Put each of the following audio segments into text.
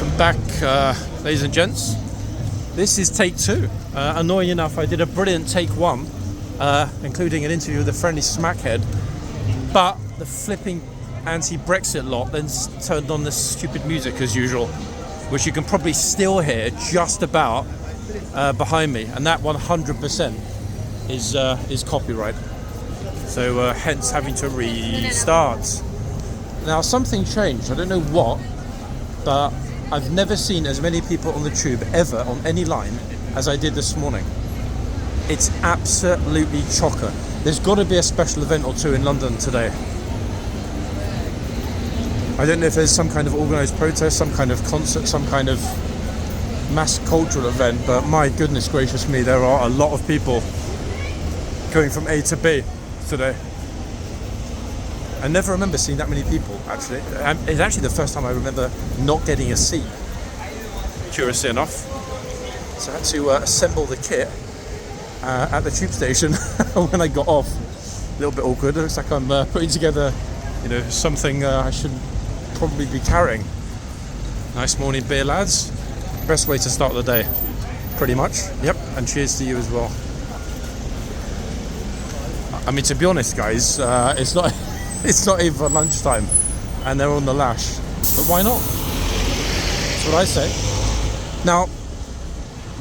Welcome back, ladies and gents. This is take two. Annoying enough, I did a brilliant take one, including an interview with a friendly smackhead, but the flipping anti-Brexit lot then turned on this stupid music as usual, which you can probably still hear just about behind me, and that 100% is copyright. So hence having to restart. Now something changed, I don't know what, but I've never seen as many people on the tube ever on any line as I did this morning. It's absolutely chocker. There's got to be a special event or two in London today. I don't know if there's some kind of organised protest, some kind of concert, some kind of mass cultural event, but my goodness gracious me, there are a lot of people going from A to B today. I never remember seeing that many people, actually. It's actually the first time I remember not getting a seat, curiously enough. So I had to assemble the kit at the tube station when I got off. A little bit awkward. It looks like I'm putting together, something I should probably be carrying. Nice morning beer, lads. Best way to start the day, pretty much. Yep, and cheers to you as well. I mean, to be honest, guys, it's not even lunchtime, and they're on the lash. But why not? That's what I say. Now,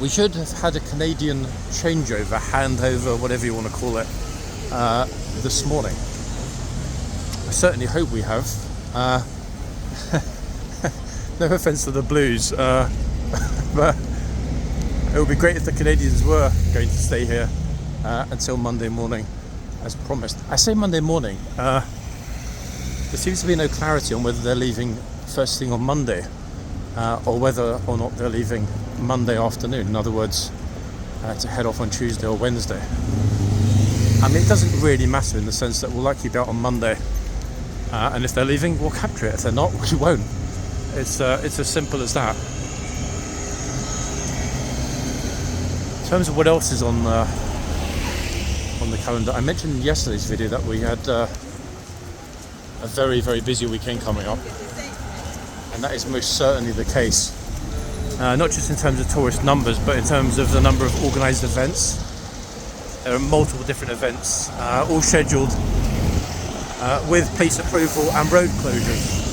we should have had a Canadian changeover, handover, whatever you want to call it, this morning. I certainly hope we have. No offence to the Blues, but it would be great if the Canadians were going to stay here until Monday morning, as promised. I say Monday morning. There seems to be no clarity on whether they're leaving first thing on Monday or whether or not they're leaving Monday afternoon. In other words, to head off on Tuesday or Wednesday. I mean, it doesn't really matter in the sense that we'll likely be out on Monday, and if they're leaving, we'll capture it. If they're not, we won't. It's as simple as that. In terms of what else is on the calendar, I mentioned in yesterday's video that we had a very, very busy weekend coming up, and that is most certainly the case. Not just in terms of tourist numbers, but in terms of the number of organised events. There are multiple different events, all scheduled with police approval and road closures.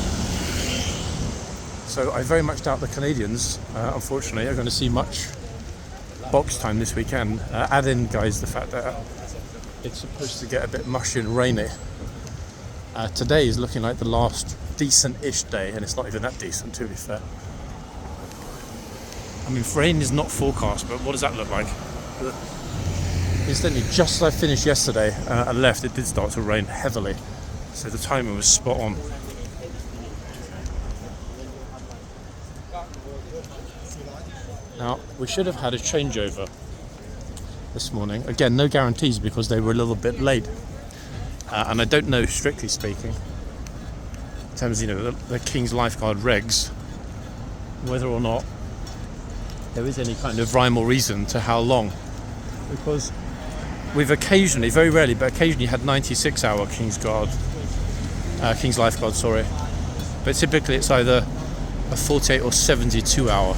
So I very much doubt the Canadians, unfortunately, are going to see much box time this weekend. Add in, guys, the fact that it's supposed to get a bit mushy and rainy. Today is looking like the last decent-ish day, and it's not even that decent, to be fair. I mean, rain is not forecast, but what does that look like? Incidentally, just as I finished yesterday and left, it did start to rain heavily, so the timing was spot on. Now, we should have had a changeover this morning. Again, no guarantees because they were a little bit late. And I don't know, strictly speaking, in terms of the King's Lifeguard regs, whether or not there is any kind of rhyme or reason to how long. Because we've occasionally, very rarely, but occasionally had 96-hour King's Lifeguard, sorry. But typically it's either a 48 or 72 hour.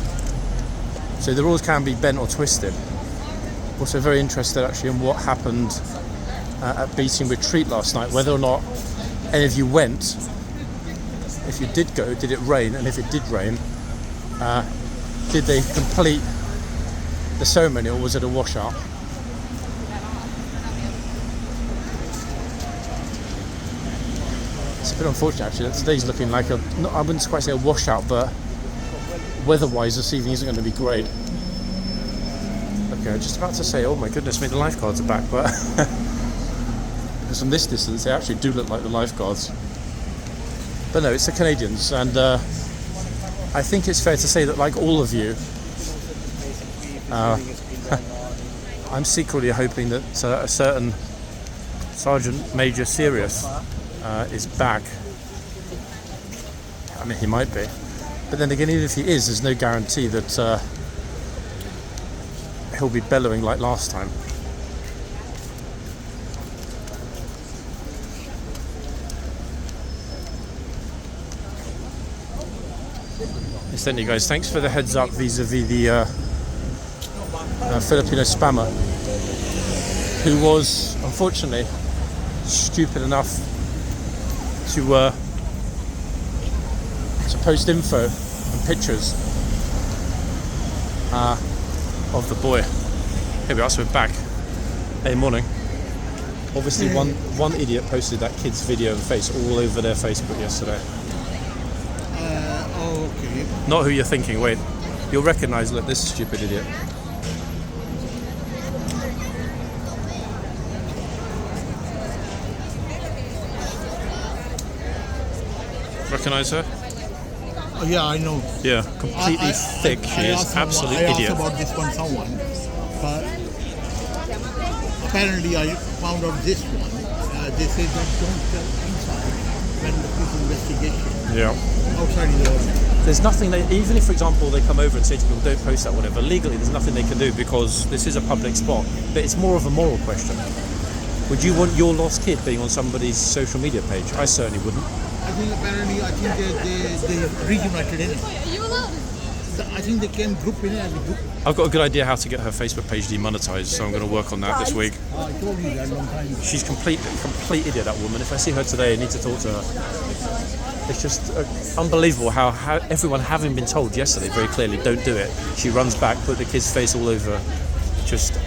So the rules can be bent or twisted. Also very interested actually in what happened at Beating Retreat last night, whether or not any of you went. If you did go, did it rain? And if it did rain, did they complete the ceremony, or was it a washout? It's a bit unfortunate actually that today's looking like I wouldn't quite say a washout, but weather-wise this evening isn't going to be great. Okay, just about to say, oh my goodness me, the lifeguards are back, but because from this distance they actually do look like the lifeguards. But no, it's the Canadians, and I think it's fair to say that, like all of you, I'm secretly hoping that a certain Sergeant Major Sirius is back. I mean, he might be. But then again, even if he is, there's no guarantee that he'll be bellowing like last time. Incidentally, guys, thanks for the heads up vis-a-vis the Filipino spammer who was unfortunately stupid enough to post info and pictures of the boy. Here we are, so we're back. Hey, morning. Obviously, one idiot posted that kid's video and face all over their Facebook yesterday. Okay. Not who you're thinking. Wait, you'll recognise. Look, this stupid idiot. Recognise her? Oh, yeah, I know. Yeah, completely thick. She is absolute idiot. I asked about this one someone, but apparently I found out this one. They say that don't tell inside when the police investigation. Yeah. Outside the order. There's nothing they, even if, for example, they come over and say to people, don't post that, whatever, legally there's nothing they can do because this is a public spot. But it's more of a moral question. Would you want your lost kid being on somebody's social media page? I certainly wouldn't. I think apparently, they reunited in it. I think they can group in it as a group. I've got a good idea how to get her Facebook page demonetized, so I'm going to work on that this week. I told you that a long time ago. She's complete idiot, that woman. If I see her today, I need to talk to her. It's just unbelievable how everyone, having been told yesterday very clearly, don't do it, she runs back, put the kid's face all over, just,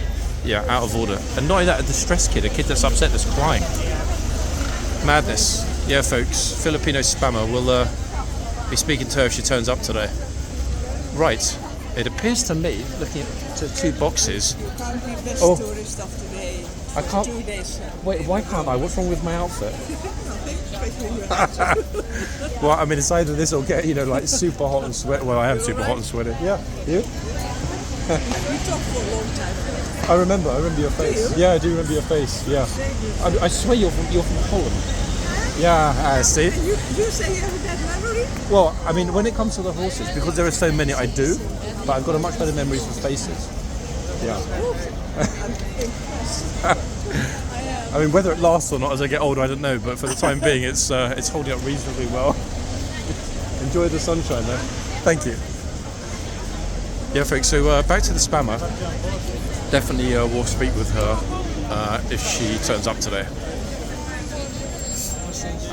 yeah, out of order. And not only that, a distressed kid, a kid that's upset, that's crying. Madness. Yeah, folks, Filipino spammer. We'll be speaking to her if she turns up today. Right. It appears to me, looking at two boxes. You can't leave this Oh. tourist stuff today. I can't. 2 days. Wait, why can't I? What's wrong with my outfit? Especially in your house. Well, I mean, it's either this or get, like super hot and sweaty. Well, I am super hot and sweaty. Yeah, you? We talked for a long time. I remember your face. Do you? Yeah, I do remember your face. Yeah. I swear you're from Holland. Yeah, I see. You say you have that memory? Well, I mean, when it comes to the horses, because there are so many, I do, but I've got a much better memory for faces. Yeah. I mean, whether it lasts or not as I get older, I don't know, but for the time being, it's holding up reasonably well. Enjoy the sunshine, though. Thank you. Yeah, folks, so back to the spammer. Definitely we'll speak with her if she turns up today.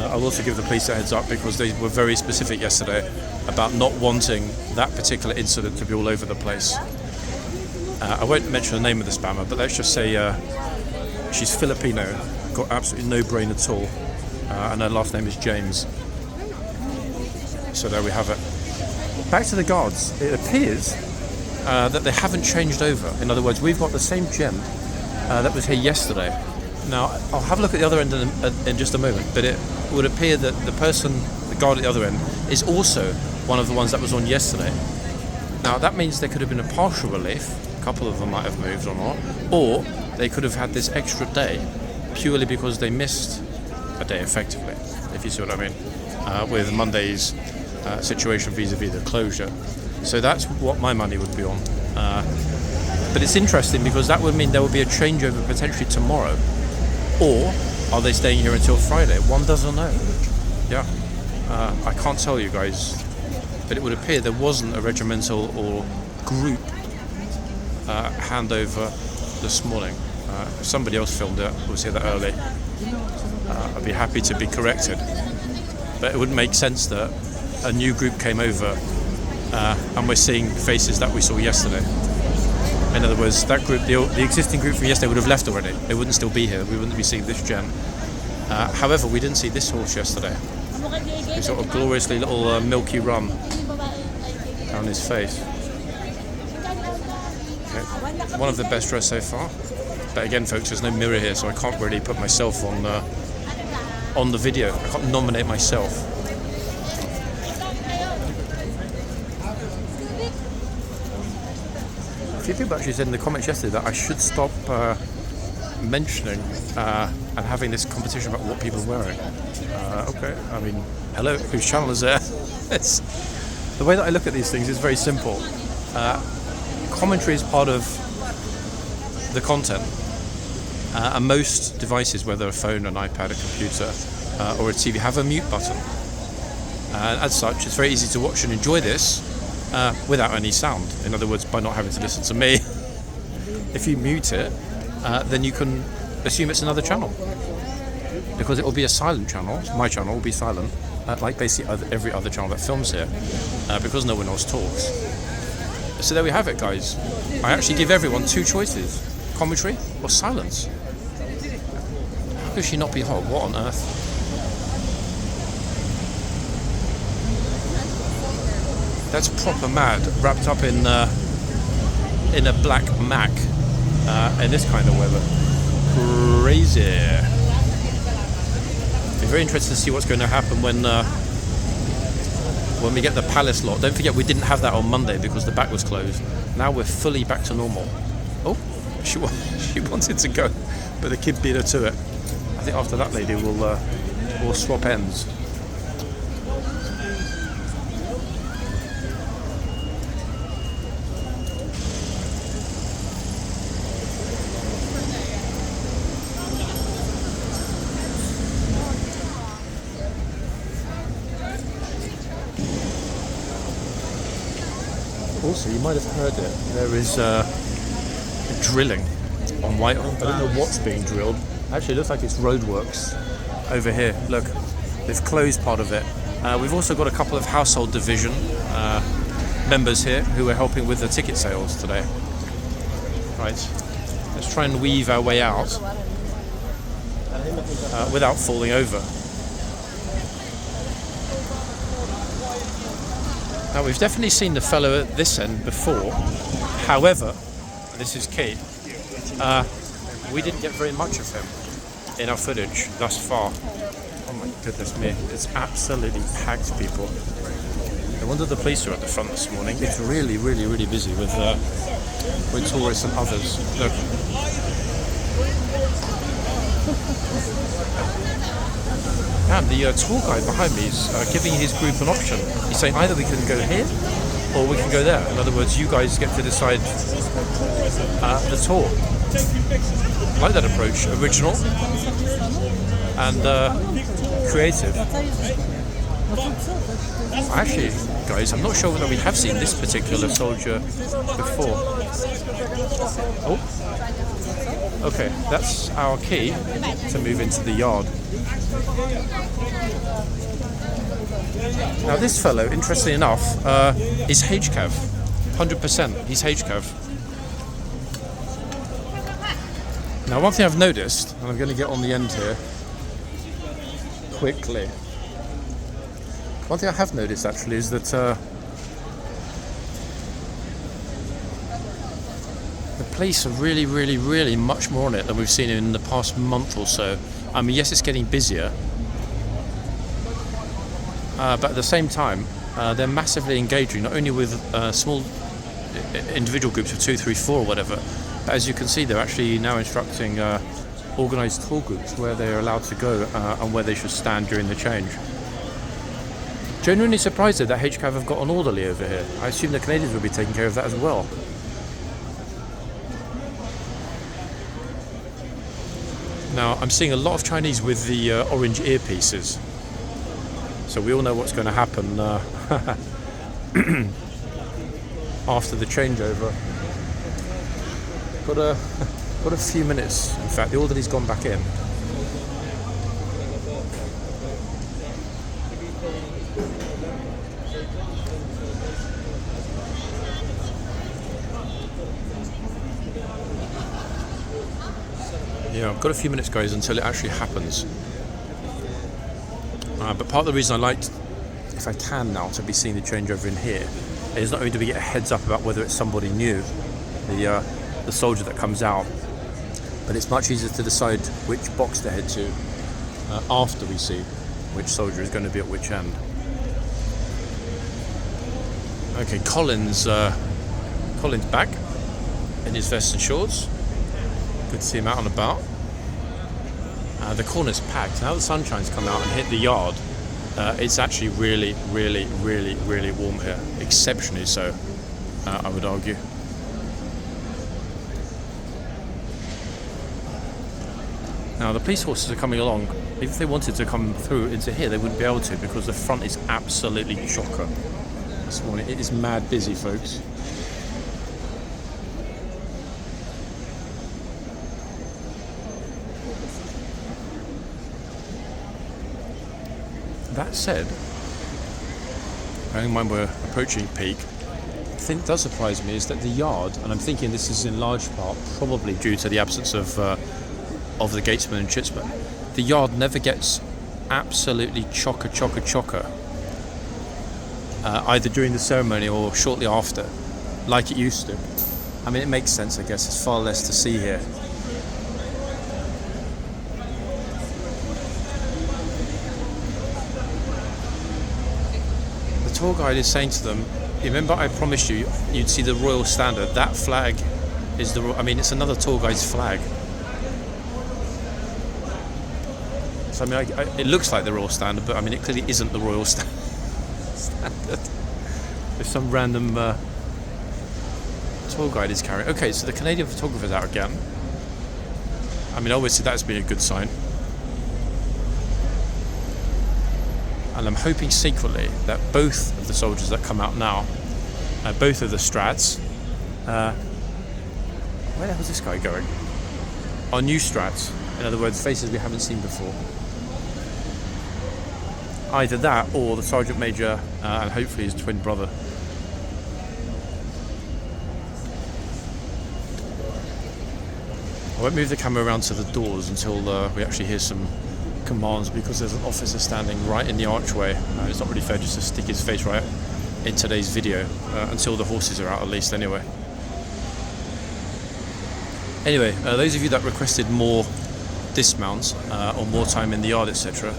I'll also give the police a heads up because they were very specific yesterday about not wanting that particular incident to be all over the place. I won't mention the name of the spammer, but let's just say she's Filipino, got absolutely no brain at all, and her last name is James. So there we have it. Back to the guards. It appears that they haven't changed over. In other words, we've got the same gem that was here yesterday. Now, I'll have a look at the other end in just a moment, but it would appear that the guard at the other end, is also one of the ones that was on yesterday. Now, that means there could have been a partial relief, a couple of them might have moved or not, or they could have had this extra day purely because they missed a day effectively, if you see what I mean, with Monday's situation vis-a-vis the closure. So that's what my money would be on. But it's interesting because that would mean there would be a changeover potentially tomorrow. Or are they staying here until Friday? One doesn't know. Yeah. I can't tell you guys, but it would appear there wasn't a regimental or group handover this morning. If somebody else filmed it, was here that early, I'd be happy to be corrected. But it wouldn't make sense that a new group came over and we're seeing faces that we saw yesterday. In other words, that group, the existing group from yesterday would have left already. They wouldn't still be here. We wouldn't be seeing this gem. However, we didn't see this horse yesterday. His sort of gloriously little milky rum down his face. Okay. One of the best dressed so far. But again, folks, there's no mirror here, so I can't really put myself on the video. I can't nominate myself. A few people actually said in the comments yesterday that I should stop mentioning and having this competition about what people are wearing. Okay, I mean, hello, whose channel is there? The way that I look at these things is very simple. Commentary is part of the content, and most devices, whether a phone, an iPad, a computer, or a TV, have a mute button. And as such, it's very easy to watch and enjoy this without any sound. In other words, by not having to listen to me. If you mute it, then you can assume it's another channel, because it will be a silent channel. My channel will be silent, like basically every other channel that films here, because no one else talks. So there we have it, guys. I actually give everyone two choices: commentary or silence. How could she not be hot? What on earth? That's proper mad, wrapped up in a black Mac in this kind of weather. Crazy. Be very interested to see what's going to happen when we get the Palace lot. Don't forget, we didn't have that on Monday because the back was closed. Now we're fully back to normal. Oh, she wanted to go, but the kid beat her to it. I think after that lady we'll swap ends. Also, you might have heard it. There is drilling on Whitehall. I don't know what's being drilled. Actually, it looks like it's roadworks over here. Look, they've closed part of it. We've also got a couple of household division members here who are helping with the ticket sales today. Right, let's try and weave our way out without falling over. Now, we've definitely seen the fellow at this end before. However, this is key, we didn't get very much of him in our footage thus far. Oh my goodness me, it's absolutely packed, people. No wonder the police are at the front this morning. It's really, really, really busy with tourists and others. Look. And the tour guide behind me is giving his group an option. He's saying either we can go here or we can go there. In other words, you guys get to decide the tour. I like that approach. Original and creative. Actually, guys, I'm not sure whether we have seen this particular soldier before. Oh, okay, that's our key to move into the yard. Now this fellow, interestingly enough, is HCAV. 100%, he's HCAV. Now one thing I've noticed, and I'm going to get on the end here quickly. One thing I have noticed actually is that the police are really, really, really much more on it than we've seen in the past month or so. I mean, yes, it's getting busier, but at the same time, they're massively engaging, not only with small individual groups of 2, 3, 4 or whatever, but as you can see, they're actually now instructing organised tour groups where they're allowed to go and where they should stand during the change. Genuinely surprised that HCAV have got an orderly over here. I assume the Canadians will be taking care of that as well. Now, I'm seeing a lot of Chinese with the orange earpieces. So we all know what's going to happen after the changeover. Got a few minutes. In fact, the orderly's gone back in. Yeah, I've got a few minutes, guys, until it actually happens. But part of the reason I liked, if I can now, to be seeing the changeover in here is not only do we get a heads up about whether it's somebody new, the soldier that comes out, but it's much easier to decide which box to head to after we see which soldier is going to be at which end. Okay, Colin's back in his vest and shorts. Good to see him out and about. The corner's packed. Now the sunshine's come out and hit the yard, it's actually really, really, really, really warm here. Exceptionally so, I would argue. Now the police horses are coming along. If they wanted to come through into here, they wouldn't be able to because the front is absolutely chocker. this morning. It is mad busy, folks. That said, bearing in mind we're approaching peak, the thing that does surprise me is that the yard, and I'm thinking this is in large part probably due to the absence of the gatesman and chitsman, the yard never gets absolutely chocker, either during the ceremony or shortly after, like it used to. I mean, it makes sense, I guess. There's far less to see here. The tour guide is saying to them, remember I promised you you'd see the royal standard. That flag is the, I mean, it's another tour guide's flag. So I mean, it looks like the royal standard, but I mean, it clearly isn't the royal standard. There's some random tour guide is carrying. Okay, so the Canadian photographer's out again. I mean, obviously that's been a good sign. And I'm hoping secretly that both of the soldiers that come out now, both of the strats, where the hell is this guy going? Are new strats. In other words, faces we haven't seen before. Either that or the Sergeant Major and hopefully his twin brother. I won't move the camera around to the doors until we actually hear some commands, because there's an officer standing right in the archway. It's not really fair just to stick his face right in today's video until the horses are out, at least anyway. Anyway, those of you that requested more dismounts or more time in the yard, etc.,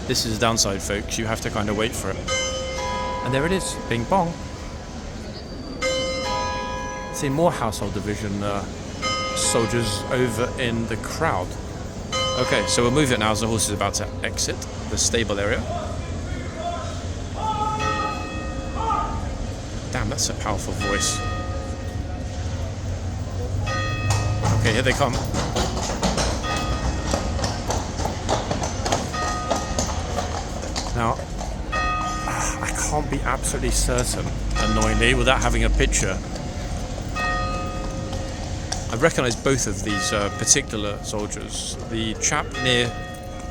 this is the downside, folks. You have to kind of wait for it. And there it is, bing bong. See more household division soldiers over in the crowd. Okay, so we'll move it now as the horse is about to exit the stable area. Damn, that's a powerful voice. Okay, here they come. Now, I can't be absolutely certain, annoyingly, without having a picture. I recognise both of these particular soldiers. The chap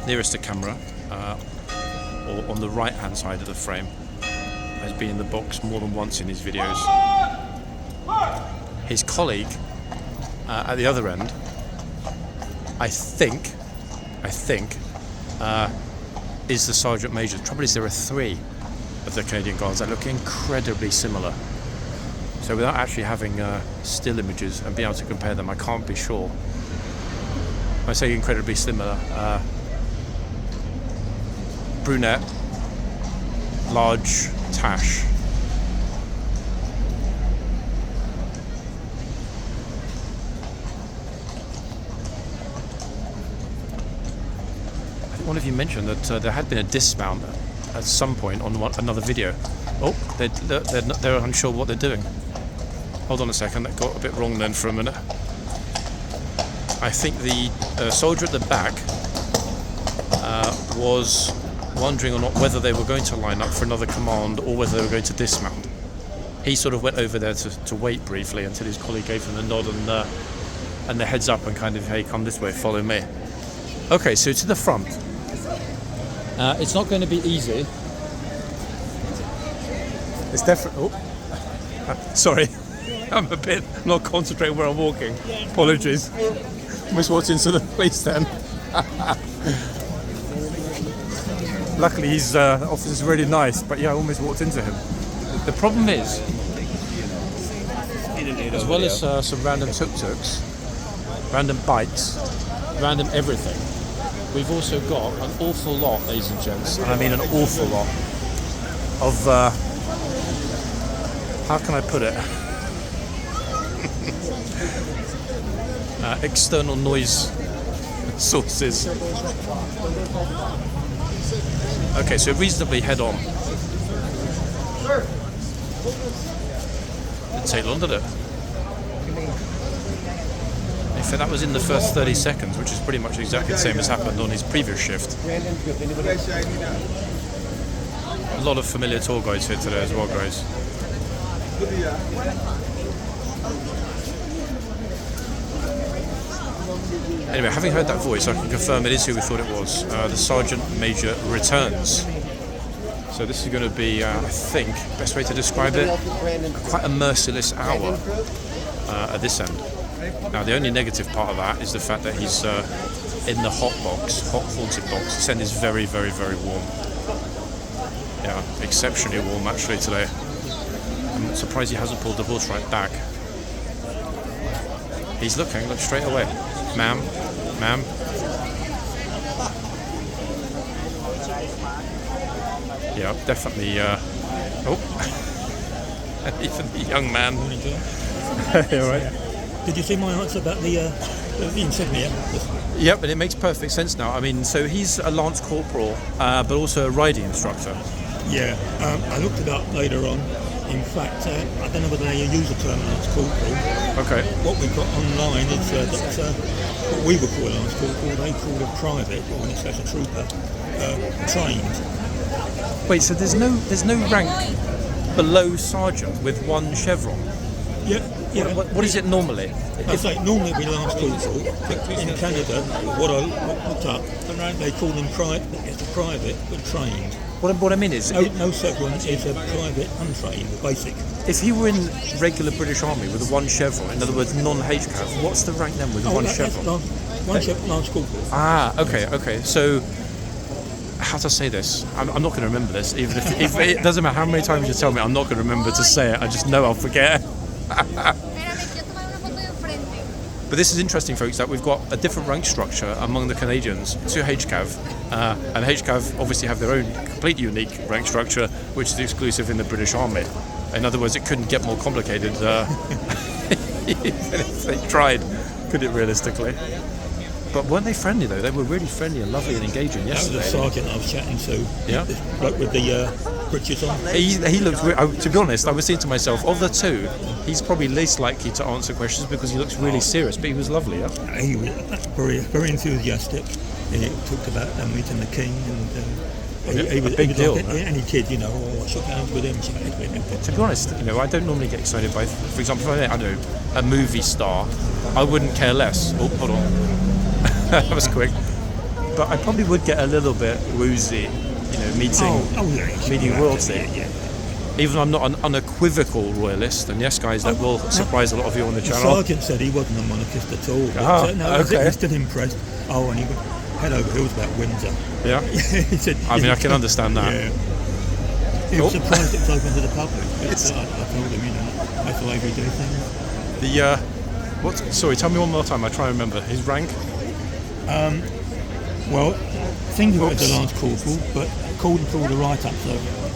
nearest the camera, or on the right-hand side of the frame, has been in the box more than once in his videos. His colleague at the other end, I think, is the Sergeant Major. The trouble is there are 3 of the Canadian Guards that look incredibly similar. So without actually having still images and being able to compare them, I can't be sure. When I say incredibly similar, brunette, large tash. I think one of you mentioned that there had been a dismount at some point on another video. Oh, they're unsure what they're doing. Hold on a second, that got a bit wrong then for a minute. I think the soldier at the back was wondering or not whether they were going to line up for another command or whether they were going to dismount. He sort of went over there to wait briefly until his colleague gave him the nod and the heads up and kind of, hey, come this way, follow me. Okay, so to the front. It's not going to be easy. It's definitely... Oh, sorry. I'm not concentrating where I'm walking. Apologies. Almost walked into the police then. Luckily, his office is really nice, but yeah, I almost walked into him. The problem is, as well as some random tuk-tuks, random bikes, random everything, we've also got an awful lot, ladies and gents, and I mean an awful lot, of, how can I put it? External noise sources. Okay, so reasonably head on. Didn't take long, did it? In fact, that was in the first 30 seconds, which is pretty much exactly the same as happened on his previous shift. A lot of familiar tour guides here today as well, guys. Anyway, having heard that voice, I can confirm it is who we thought it was. The Sergeant Major returns. So this is going to be, I think, best way to describe it, quite a merciless hour at this end. Now, the only negative part of that is the fact that he's in the hot haunted box. This end is very, very, very warm. Yeah, exceptionally warm actually today. I'm surprised he hasn't pulled the horse right back. He's looking, look straight away. Ma'am, ma'am. Yeah, definitely. Oh, even the young man. Yeah, right. Did you see my answer about the insignia? Yep, and it makes perfect sense now. I mean, so he's a Lance Corporal, but also a riding instructor. Yeah, I looked it up later on. In fact, I don't know whether they use the term Lance Corporal. Okay. What we've got online is that what we would call a Lance Corporal, they call a private, or when it's a trooper, trained. Wait, so there's no rank below sergeant with one chevron? Yeah. What is it normally? I say normally it'd be Lance Corporal, but in Canada, what I looked up, they call them private but trained. What I mean is... No chevron is a private untrained, basic. If he were in regular British Army with a one chevron, in other words, non-HCAV, what's the rank then with one chevron? One chevron, Lance Corporal. Ah, okay. So, how to say this? I'm not going to remember this, even if it doesn't matter how many times you tell me, I'm not going to remember to say it. I just know I'll forget. But this is interesting, folks, that we've got a different rank structure among the Canadians to HCAV, and HCAV obviously have their own completely unique rank structure, which is exclusive in the British Army. In other words, it couldn't get more complicated if they tried, could it realistically? But weren't they friendly though? They were really friendly and lovely and engaging yesterday. That was the sergeant I was chatting to. Yeah. This bloke with the breeches on. He looks. To be honest, I was saying to myself, of the two, he's probably least likely to answer questions because he looks really serious. But he was lovely. Yeah. He was very, very enthusiastic. He talked about meeting the king and. He was a big deal. Like any kid, I shook hands with him. To be honest, I don't normally get excited by, for example, if I know a movie star, I wouldn't care less. Oh, hold on. That was quick. But I probably would get a little bit woozy, meeting royalty. Yeah. Even though I'm not an unequivocal royalist, and yes, guys, that will surprise a lot of you on the channel. The sergeant said he wasn't a monarchist at all. But, Okay. He's still impressed. Oh, and he went head over heels about Windsor. Yeah. He said, I mean, I can understand that. Yeah. He was surprised it was open to the public. I told him, that's the way we do things. Sorry, tell me one more time. I try and remember his rank. Well, think of it as a Lance Corporal, but according to all the write-ups,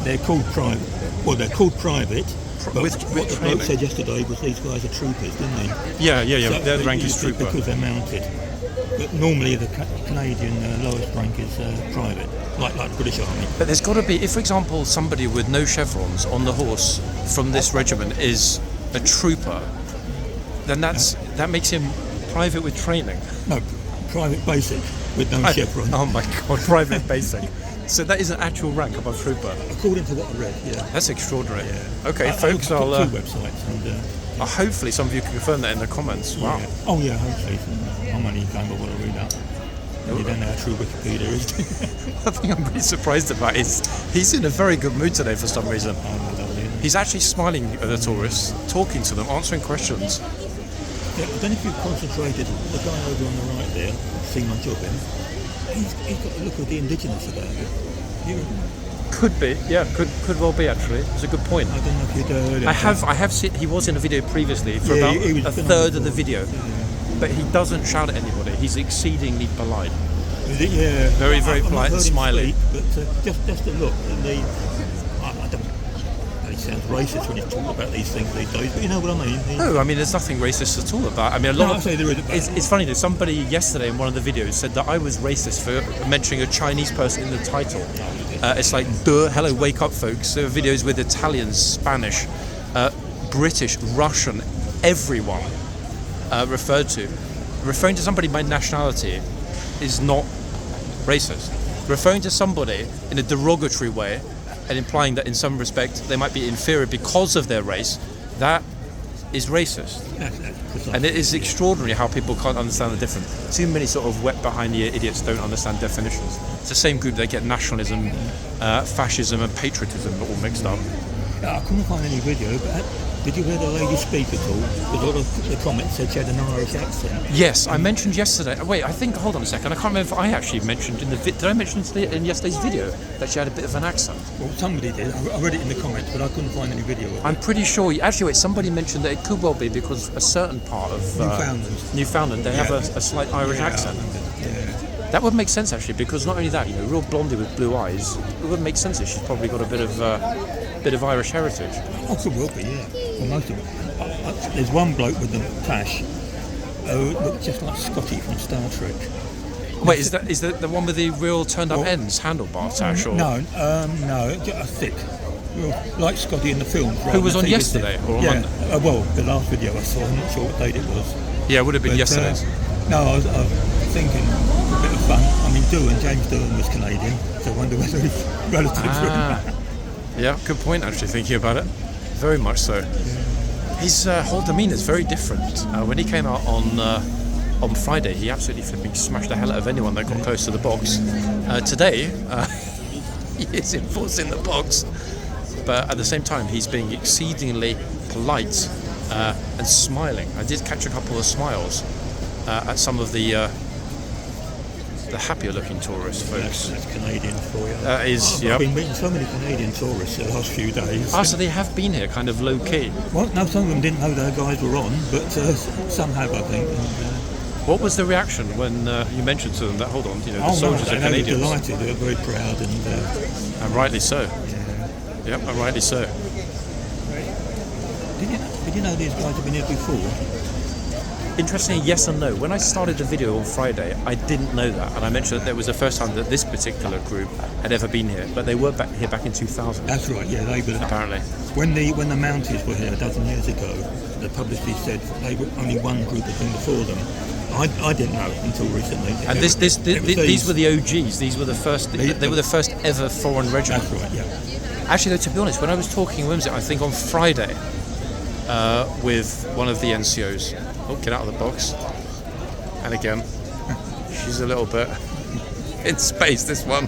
they're called private. Well, they're called private. But what the bloke said yesterday was these guys are troopers, didn't they? Yeah. So their rank is trooper. Because they're mounted. But normally the Canadian lowest rank is private, like the British Army. But there's got to be, if for example somebody with no chevrons on the horse from this regiment is a trooper, then that makes him private with training. No, private basic with no chevron. Oh my god, private basic. So that is an actual rank above trooper. According to what I read, yeah. That's extraordinary. Yeah. Okay, folks, I'll two websites and. Hopefully some of you can confirm that in the comments. Wow. Yeah. Oh yeah, hopefully. I'm only going by what I read up. You don't know how true Wikipedia is. The thing I'm really surprised about is he's in a very good mood today for some reason. He's actually smiling at the tourists, talking to them, answering questions. Yeah, I don't know if you've concentrated. The guy over on the right there, seen my job in. He's got a look of the indigenous about him. Could be, yeah, could well be actually. It's a good point. I don't know if you'd heard it. I have seen. He was in a video previously for about a third of the video, but he doesn't shout at anybody. He's exceedingly polite. Yeah, very polite and smiley. But just a look, and I don't. He sounds racist when you talk about these things these days, but you know what I mean. No, I mean there's nothing racist at all about. I mean it's funny that somebody yesterday in one of the videos said that I was racist for mentioning a Chinese person in the title. It's like, duh, hello, wake up, folks. There are videos with Italians, Spanish, British, Russian, everyone referred to. Referring to somebody by nationality is not racist. Referring to somebody in a derogatory way and implying that in some respect they might be inferior because of their race, that is racist. That's precisely. And it is extraordinary how people can't understand the difference. Too many sort of wet behind the ear idiots don't understand definitions. It's the same group that get nationalism, fascism and patriotism all mixed up. I couldn't find any video, but did you hear the lady speak at all? Because all of the comments said she had an Irish accent. Yes, I mentioned yesterday. Wait, I think. Hold on a second. I can't remember if I actually mentioned in the. Did I mention in yesterday's video that she had a bit of an accent? Well, somebody did. I read it in the comments, but I couldn't find any video of it. I'm pretty sure. Actually, wait. Somebody mentioned that it could well be because a certain part of Newfoundland, they have a slight Irish accent. That would make sense actually, because not only that, real blondie with blue eyes. It would make sense that she's probably got a bit of Irish heritage. Oh, could well be, yeah. Well, most of it. There's one bloke with the tash who looked just like Scotty from Star Trek. Wait, is that the one with the real turned-up ends, handlebar tash? Or? No, a thick, real, like Scotty in the film. Who was on yesterday or on Monday? Well, the last video I saw, I'm not sure what date it was. Yeah, it would have been yesterday's. No, I was thinking a bit of fun. I mean, James Doohan was Canadian, so I wonder whether he's relative. Yeah, good point actually, thinking about it. Very much so. His whole demeanour is very different. When he came out on Friday, he absolutely flipping smashed the hell out of anyone that got close to the box. Today, he is enforcing the box, but at the same time, he's being exceedingly polite and smiling. I did catch a couple of smiles at some of the happier-looking tourist folks. That's Canadian for you. That is, yeah. I've been meeting so many Canadian tourists the last few days. Ah, so they have been here, kind of low-key. Well, no, some of them didn't know their guys were on, but some have, I think. What was the reaction when you mentioned to them that, hold on, the soldiers are Canadians? They were delighted, they were very proud. And rightly so. Yeah. Yep, and rightly so. Did you know these guys have been here before? Interestingly, yes and no. When I started the video on Friday, I didn't know that, and I mentioned that it was the first time that this particular group had ever been here, but they were back in 2000. That's right, yeah, they were. Apparently. When the Mounties were here a dozen years ago, the publicity said they were only one group had been before them. I didn't know until recently. And these were the OGs. These were the first. They were the first ever foreign regiment. That's right, yeah. Actually, though, to be honest, when I was talking Whimsy, I think on Friday, with one of the NCOs. Oh, get out of the box. And again, she's a little bit in space, this one.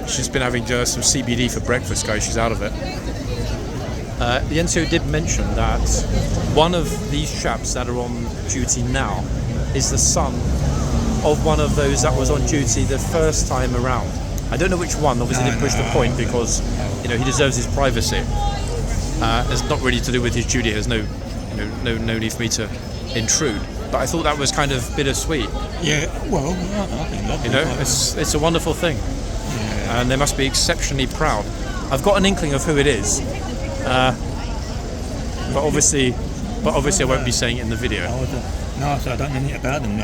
She's been having some CBD for breakfast, guys. She's out of it. The NCO did mention that one of these chaps that are on duty now is the son of one of those that was on duty the first time around. I don't know which one. Obviously, didn't push the point because he deserves his privacy. It's not really to do with his duty. There's no need for me to intrude. But I thought that was kind of bittersweet. Yeah. Well, I think that. It's a wonderful thing, and they must be exceptionally proud. I've got an inkling of who it is, but obviously I won't be saying it in the video. No, so I don't know anything about them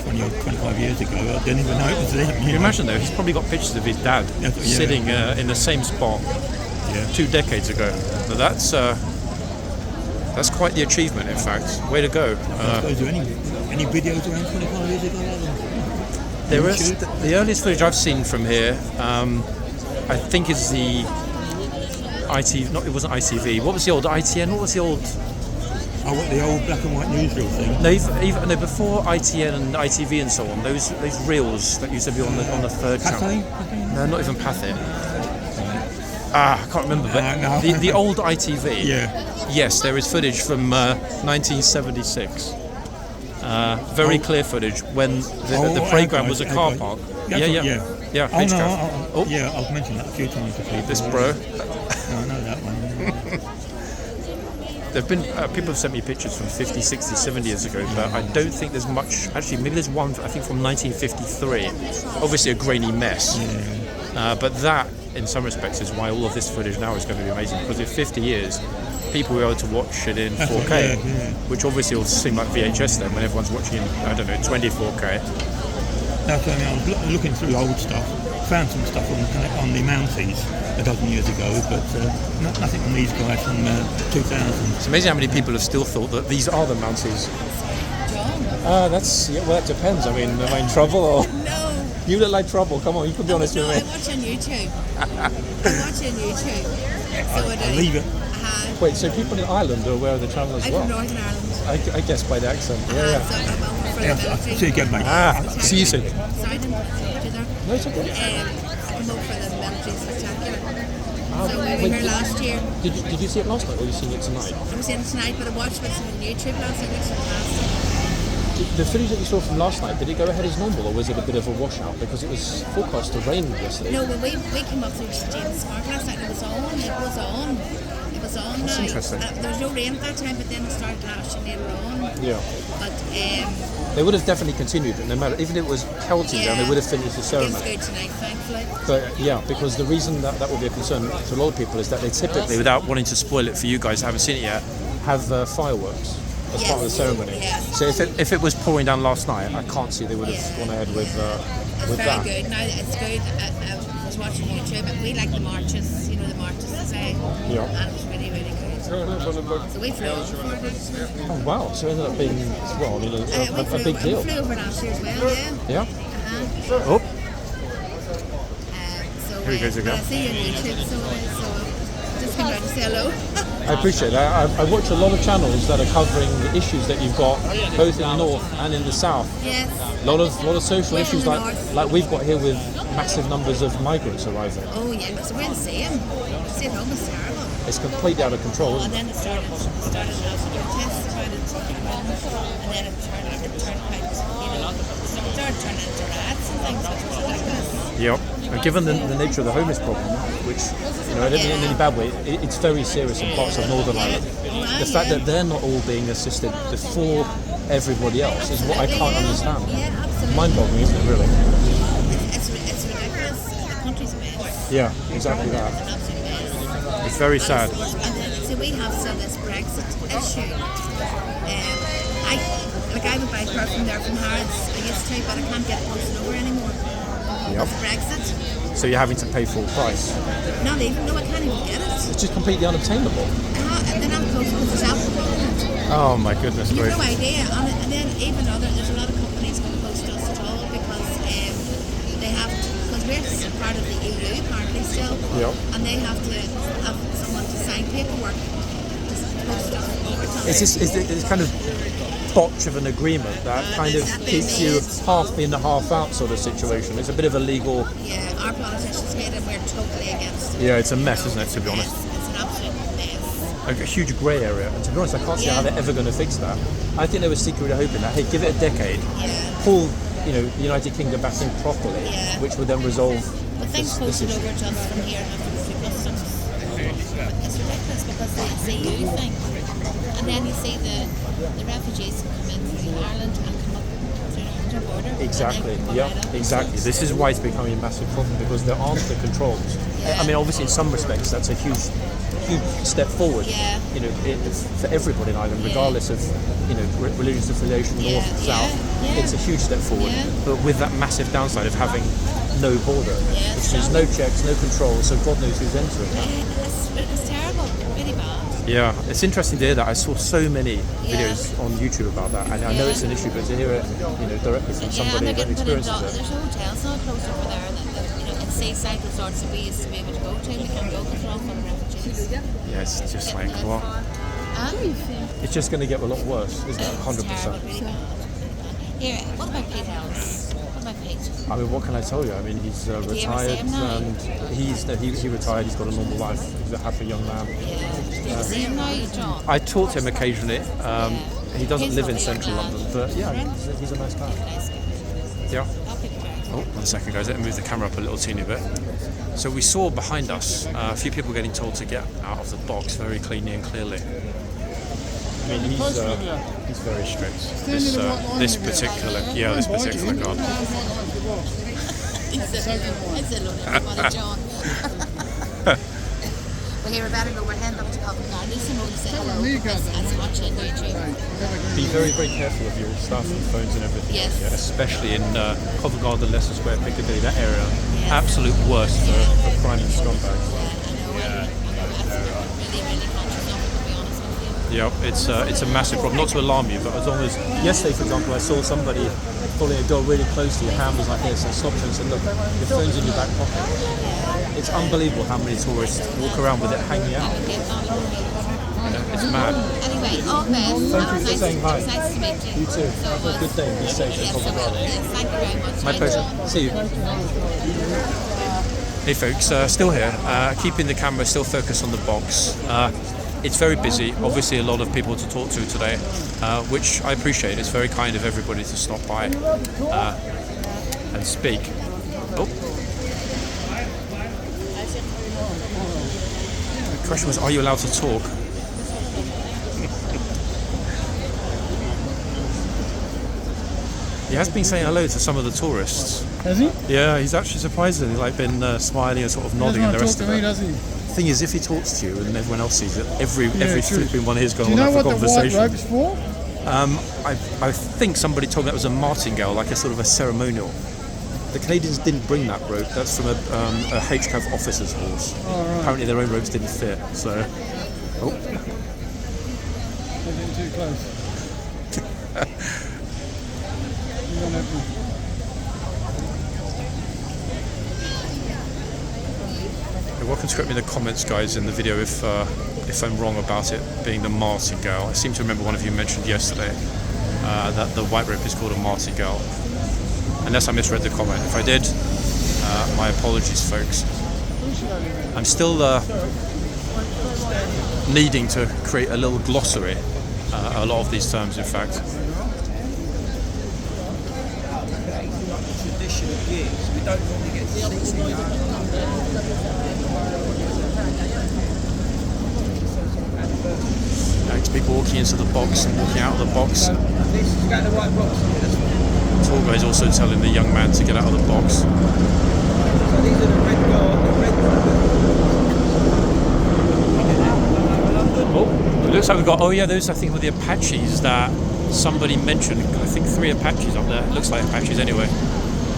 20 or 25 years ago. I didn't even know it was them. Can you imagine though? He's probably got pictures of his dad sitting in the same spot 2 decades ago. But that's quite the achievement, in fact. Way to go. Is there any videos around 25 years ago? There is the earliest footage I've seen from here. I think is the ITV. Not, it wasn't ITV. What was the old ITN? What was the old? Oh, what, the old black and white newsreel thing? No, before ITN and ITV and so on. Those reels that used to be on the third channel. No, not even Pathé. I can't remember. But the old ITV. Yeah. Yes, there is footage from 1976. Very clear footage when the playground was a car park. Yeah. Oh, no, yeah, I've mentioned that a few times to people. This bro. No, I know that one. There've been people have sent me pictures from 50, 60, 70 years ago, but I don't think there's much. Actually, maybe there's one I think from 1953. Obviously a grainy mess. But that, in some respects, is why all of this footage now is going to be amazing, because in 50 years, people will be able to watch it in 4K, which obviously will seem like VHS then when everyone's watching in, 24K. That's I was looking through old stuff, found some stuff on the Mounties a dozen years ago, but nothing on these guys from 2000. It's amazing how many people have still thought that these are the Mounties. That depends. I mean, am I in trouble or? No. You look like trouble. Come on, you can be honest No, with I me. watch on YouTube. I watch on YouTube. So I do. Leave it. Wait, so people in Ireland are aware of the channel as I'm well? from Northern Ireland. I guess by the accent. So Yeah. I'm over for the Yeah, military. see you again, mate. See you soon. Sorry, I didn't do there. No, it's okay. I come over for the military spectacular. Oh, So we were wait, here last year. Did you see it last night or you seen it tonight? I was in it tonight, but I watched bits of it on YouTube last night. It's fantastic. The footage that you saw from last night, did it go ahead as normal or was it a bit of a washout? Because it was forecast to rain yesterday. No, when we came up through James Park last night, it was on. It was on. It was on. That's now. interesting. There was no rain at that time, but then it started lashing later on. Yeah. But They would have definitely continued, no matter, even if it was pelting down, they would have finished the It's ceremony. good tonight, thankfully. But yeah, because the reason that would be a concern to a lot of people is that they typically, without wanting to spoil it for you guys who haven't seen it yet, have fireworks as part of the ceremony. Yes. So if it was pouring down last night, I can't see they would have gone ahead with It's very that. good. Now it's good. I was watching YouTube, but we like the marches. You know the marches today. Yeah. And it was really, really good. So we flew over for it. Oh wow! So it ended up being well, I mean, a big deal. We flew over last year as well. Yeah. Yeah. Uh-huh. Oh, So Here he goes again. I see you on YouTube, so just came down to say hello. I appreciate that. I watch a lot of channels that are covering the issues that you've got both in the north and in the south. Yes. A lot of social We're in issues the like north. we've got here with massive numbers of migrants arriving. Oh yeah, so we're the same. Staying home is terrible. It's completely out of control. And Isn't it? then it started out protests trying to take them home, and then it turned quite, it started turning into rats and things, which was ridiculous. Yep. And given the nature of the homeless problem, which I don't mean in any bad way, it's very serious in parts of Northern Ireland. The fact that they're not all being assisted before everybody else is what I can't understand. Yeah, absolutely. Mind-boggling, isn't it? Really? It's ridiculous. The country's a mess. Yeah, exactly that. It's an absolute mess. It's very sad. And then, so we have still this Brexit issue. I would buy perfume there from Harrods. I used to, but I can't get it posted over anymore. Yep. It's Brexit. So you're having to pay full price. Not even. No, I can't even get it. It's just completely unobtainable. And then I'm close because there's alcohol in it. Oh my goodness You've no gracious. idea. And then even there's a lot of companies won't post us at all because they have, because we're part of the EU apparently still, Yep. and they have to have someone to sign paperwork to post stuff over time. It's kind of botch of an agreement that kind of keeps you half in, half out sort of situation. It's a bit of a legal. Yeah, our politicians made it. We're totally against it. Yeah, it's a mess, isn't it? To be honest. It's an absolute mess. A huge grey area, and to be honest, I can't see how they're ever going to fix that. I think they were secretly hoping that, hey, give it a decade, Yeah. pull, the United Kingdom back in properly, Yeah. which would then resolve But things this posted issue. over to us from here and have to go through customs. It's ridiculous because it's the EU thing. And then you see the refugees come in through Ireland and come up through the border. Exactly. And then come Yeah. right up. Exactly. This is why it's becoming a massive problem because there aren't the controls. Yeah. I mean, obviously, in some respects, that's a huge step forward. Yeah. For everybody in Ireland, regardless of religious affiliation, Yeah, north, yeah, south, yeah. it's a huge step forward. Yeah. But with that massive downside of having no border, Yeah, which means no checks, no controls, so God knows who's entering that. It's terrible, really bad. Yeah, it's interesting to hear that. I saw so many videos on YouTube about that, and I know it's an issue, but to hear it, directly from somebody and that they're getting put in experiences it. there's hotels now close over there that in seaside resorts that we used to be able to go to. We can't go because we're all full of refugees. Yeah, it's just like, well, it's just going to get a lot worse, isn't it? 100%. Terrible, really bad. Here, what about Pete Ellis? What about Pete? I mean, what can I tell you? I mean, he's you ever see retired, him now? and he retired. He's got a normal life. He's a happy young man. Yeah. Do you see him now, John? I talk to him occasionally. He doesn't He's live in lovely, central young London, lad. but yeah, he's a nice guy. Nice guy. Yeah. That'll be very Oh, 1 second, guys. Let me move the camera up a little teeny bit. So we saw behind us a few people getting told to get out of the box very cleanly and clearly. I mean, he's very strict. This particular guard. It's a load of John. Well, here, we better go. We're heading up to Covent Garden. There's some to say hello because as much on YouTube. Be very, very careful of your stuff and phones and everything. Yes. Yeah, especially in Covent Garden, Leicester Square, Piccadilly, that area. Yes. Absolute worst for crime and scumbags. I know. I'm really, really conscious of it, to be honest with you. Yeah, it's a massive problem. Not to alarm you, but as long as yesterday, for example, I saw somebody following a dog really close to your hand was like this, and stopped and said, "Look, your phone's in your back pocket." It's unbelievable how many tourists walk around with it hanging out. Yeah, it's mad. Anyway, all best. Thank you for saying hi. Nice to meet you. You too. Have a good day. Be safe. Yes, I will. Thank you very much. My pleasure. See you. Hey folks, still here, keeping the camera still focused on the box. It's very busy, obviously a lot of people to talk to today, which I appreciate. It's very kind of everybody to stop by and speak. Oh. The question was, are you allowed to talk? He has been saying hello to some of the tourists. Has he? Yeah, he's actually surprisingly been smiling and sort of nodding and the rest of it. Does he? The thing is, if he talks to you and everyone else sees it, every true. flipping one here's going Do you on know for what the conversation. white robe's for? I think somebody told me that was a martingale, like a sort of a ceremonial. The Canadians didn't bring that rope. That's from a HCAV officer's horse. Oh, right. Apparently their own ropes didn't fit. So, They're getting too close. You don't have to- You're welcome to correct me in the comments, guys, in the video if I'm wrong about it being the martingale. I seem to remember one of you mentioned yesterday that the white rope is called a martingale. Unless I misread the comment. If I did, my apologies, folks. I'm still needing to create a little glossary, a lot of these terms, in fact. Traditional gigs, we don't normally get to see. It's people walking into the box and walking out of the box. This is going the right box. That's fine. The tour guide's also telling the young man to get out of the box. So these are the red guard, the red. Oh, it looks like we've got. Oh yeah, those I think were the Apaches that somebody mentioned. I think 3 Apaches up there. It looks like Apaches anyway.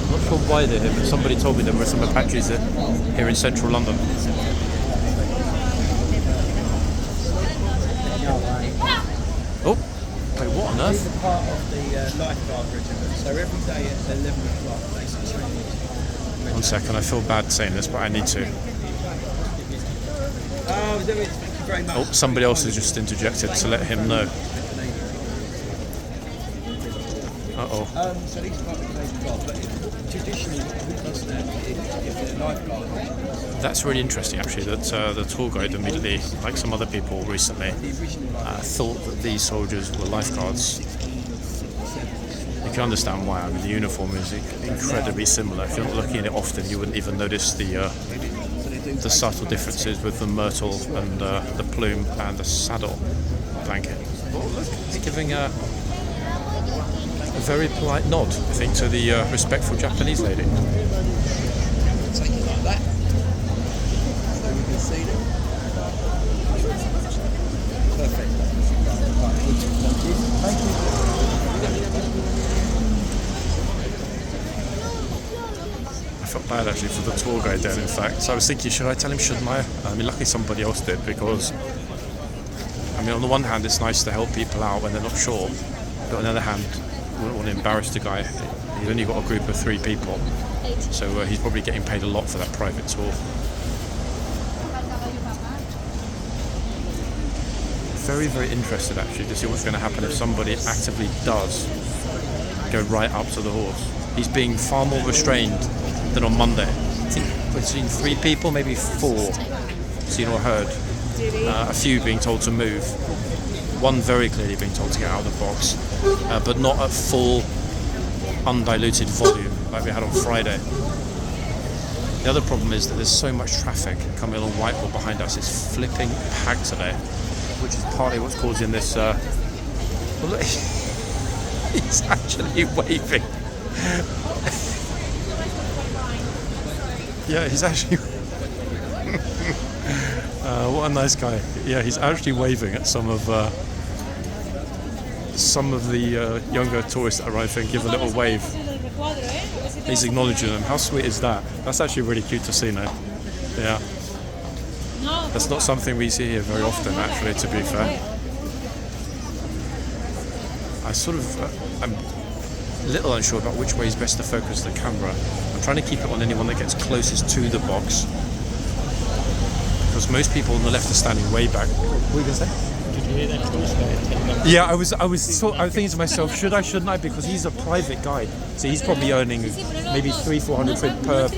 Not sure why they're here, but somebody told me there were some Apaches here in central London. Oh, wait, what on These earth? are part of the lifeguard regiment. So every day at 11 o'clock, they train. 1 second, I feel bad saying this, but I need to. Oh, there is. Thank you very much. Oh, somebody else has just interjected to let him know. Uh-oh. So these are part of the lifeguard, but traditionally, what does that if they're lifeguard? That's really interesting, actually, that the tour guide immediately, like some other people recently, thought that these soldiers were lifeguards. You can understand why. I mean, the uniform is incredibly similar. If you're not looking at it often, you wouldn't even notice the subtle differences with the myrtle and the plume and the saddle blanket. Oh, look, he's giving a very polite nod, I think, to the respectful Japanese lady. Take it like that. So we can see them. Perfect. Thank you. I felt bad actually for the tour guide then, in fact. So I was thinking, should I tell him, shouldn't I? I mean, luckily somebody else did, because, I mean, on the one hand, it's nice to help people out when they're not sure, but on the other hand, I wouldn't want to embarrass the guy. He's only got a group of 3 people, so he's probably getting paid a lot for that private tour. Very, very interested actually to see what's going to happen if somebody actively does go right up to the horse. He's being far more restrained than on Monday. I think we've seen 3 people, maybe 4, seen or heard. A few being told to move. 1 very clearly being told to get out of the box, but not at full, undiluted volume like we had on Friday. The other problem is that there's so much traffic coming along Whitehall behind us. It's flipping packed today, which is partly what's causing this. Well, look, he's actually waving. Yeah, he's actually. What a nice guy. Yeah, he's actually waving at some of the younger tourists that arrive here and give a little wave. He's acknowledging them. How sweet is that? That's actually really cute to see now. Yeah. That's not something we see here very often, actually, to be fair. I sort of, I'm a little unsure about which way is best to focus the camera. I'm trying to keep it on anyone that gets closest to the box, because most people on the left are standing way back. What were you going to say? Did you hear that choice guy? Yeah, I was thinking to myself, should I, shouldn't I? Because he's a private guide, so he's probably earning maybe 300-400 quid per.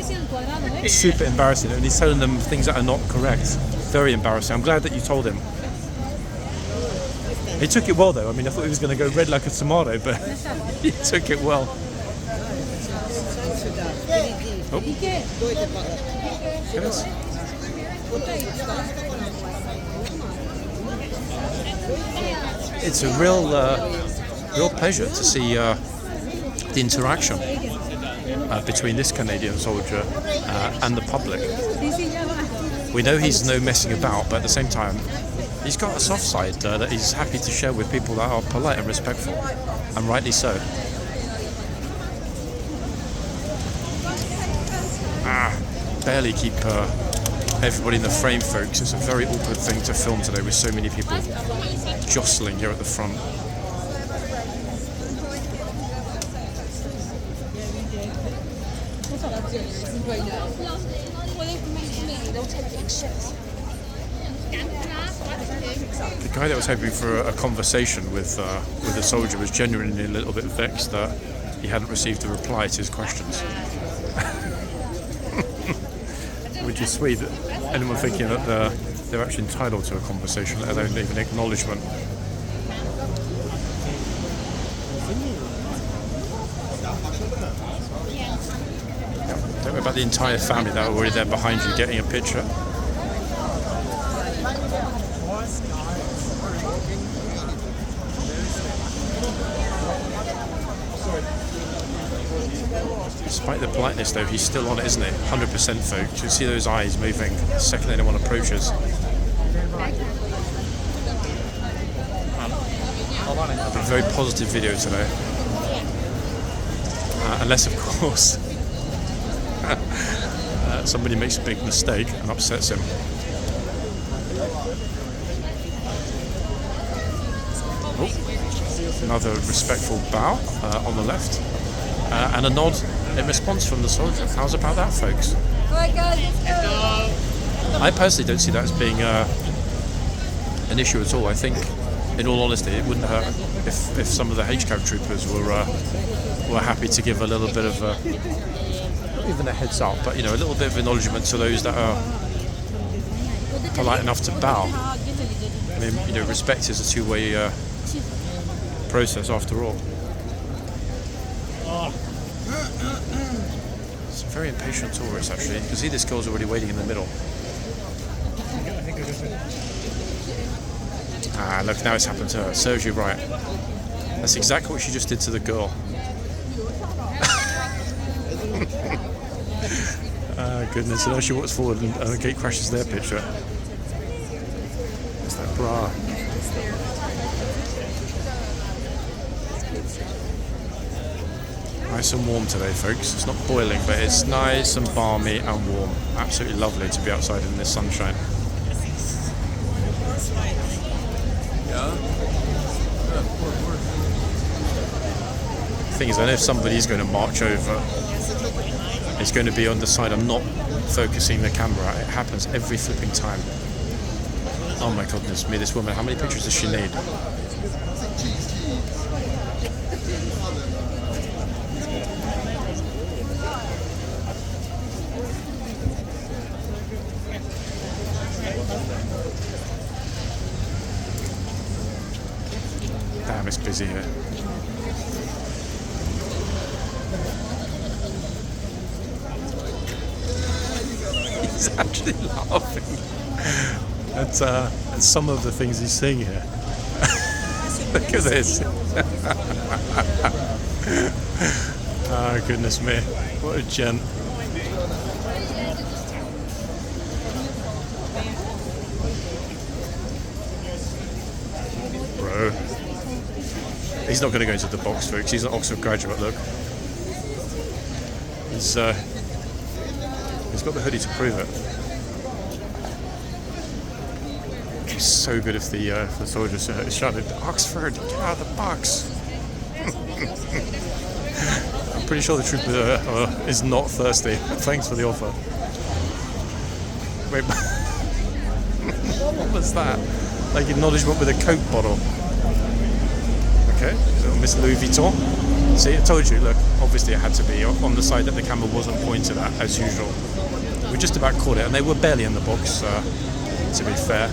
It's super embarrassing, and he's telling them things that are not correct. Very embarrassing. I'm glad that you told him. He took it well, though. I mean, I thought he was going to go red like a tomato, but he took it well. Oh. Yes. It's a real pleasure to see the interaction between this Canadian soldier and the public. We know he's no messing about, but at the same time, he's got a soft side that he's happy to share with people that are polite and respectful, and rightly so. Barely keep everybody in the frame, folks. It's a very awkward thing to film today with so many people jostling here at the front. The guy that was hoping for a conversation with the soldier was genuinely a little bit vexed that he hadn't received a reply to his questions. Which is sweet that anyone thinking that they're actually entitled to a conversation, let alone even acknowledgement. Don't worry about the entire family that are already there behind you getting a picture. Despite the politeness, though, he's still on it, isn't he? 100%, folks. You can see those eyes moving the second anyone approaches. It'll be a very positive video today. Unless, of course, somebody makes a big mistake and upsets him. Oh, another respectful bow on the left. And a nod in response from the soldier. How's about that, folks? I personally don't see that as being an issue at all. I think, in all honesty, it wouldn't hurt if some of the HCAV troopers were happy to give a little bit of not even a heads up, but a little bit of acknowledgement to those that are polite enough to bow. I mean, respect is a two-way process after all. It's a very impatient tourist, actually. You can see this girl's already waiting in the middle. Look, now it's happened to her. Serves you right. That's exactly what she just did to the girl. Goodness, and now she walks forward and the gate crashes their picture. It's that bra. Nice and warm today, folks. It's not boiling, but it's nice and balmy and warm. Absolutely lovely to be outside in this sunshine. The thing is, I know if somebody's going to march over, it's going to be on the side I'm not focusing the camera. It happens every flipping time. Oh my goodness me, this woman, how many pictures does she need? Damn, it's busy here. He's actually laughing at some of the things he's seeing here. Look at this. Oh, goodness me. What a gent. Bro. He's not going to go into the box, folks. He's an Oxford graduate, look. He's got the hoodie to prove it. He's so good if the soldier shouted, "Oxford, get out of the box." I'm pretty sure the trooper is not thirsty. Thanks for the offer. Wait, what was that? Like acknowledgement with a Coke bottle. Okay, little Miss Louis Vuitton. See, I told you, look, obviously it had to be on the side that the camera wasn't pointed at, as usual. We just about caught it, and they were barely in the box, to be fair.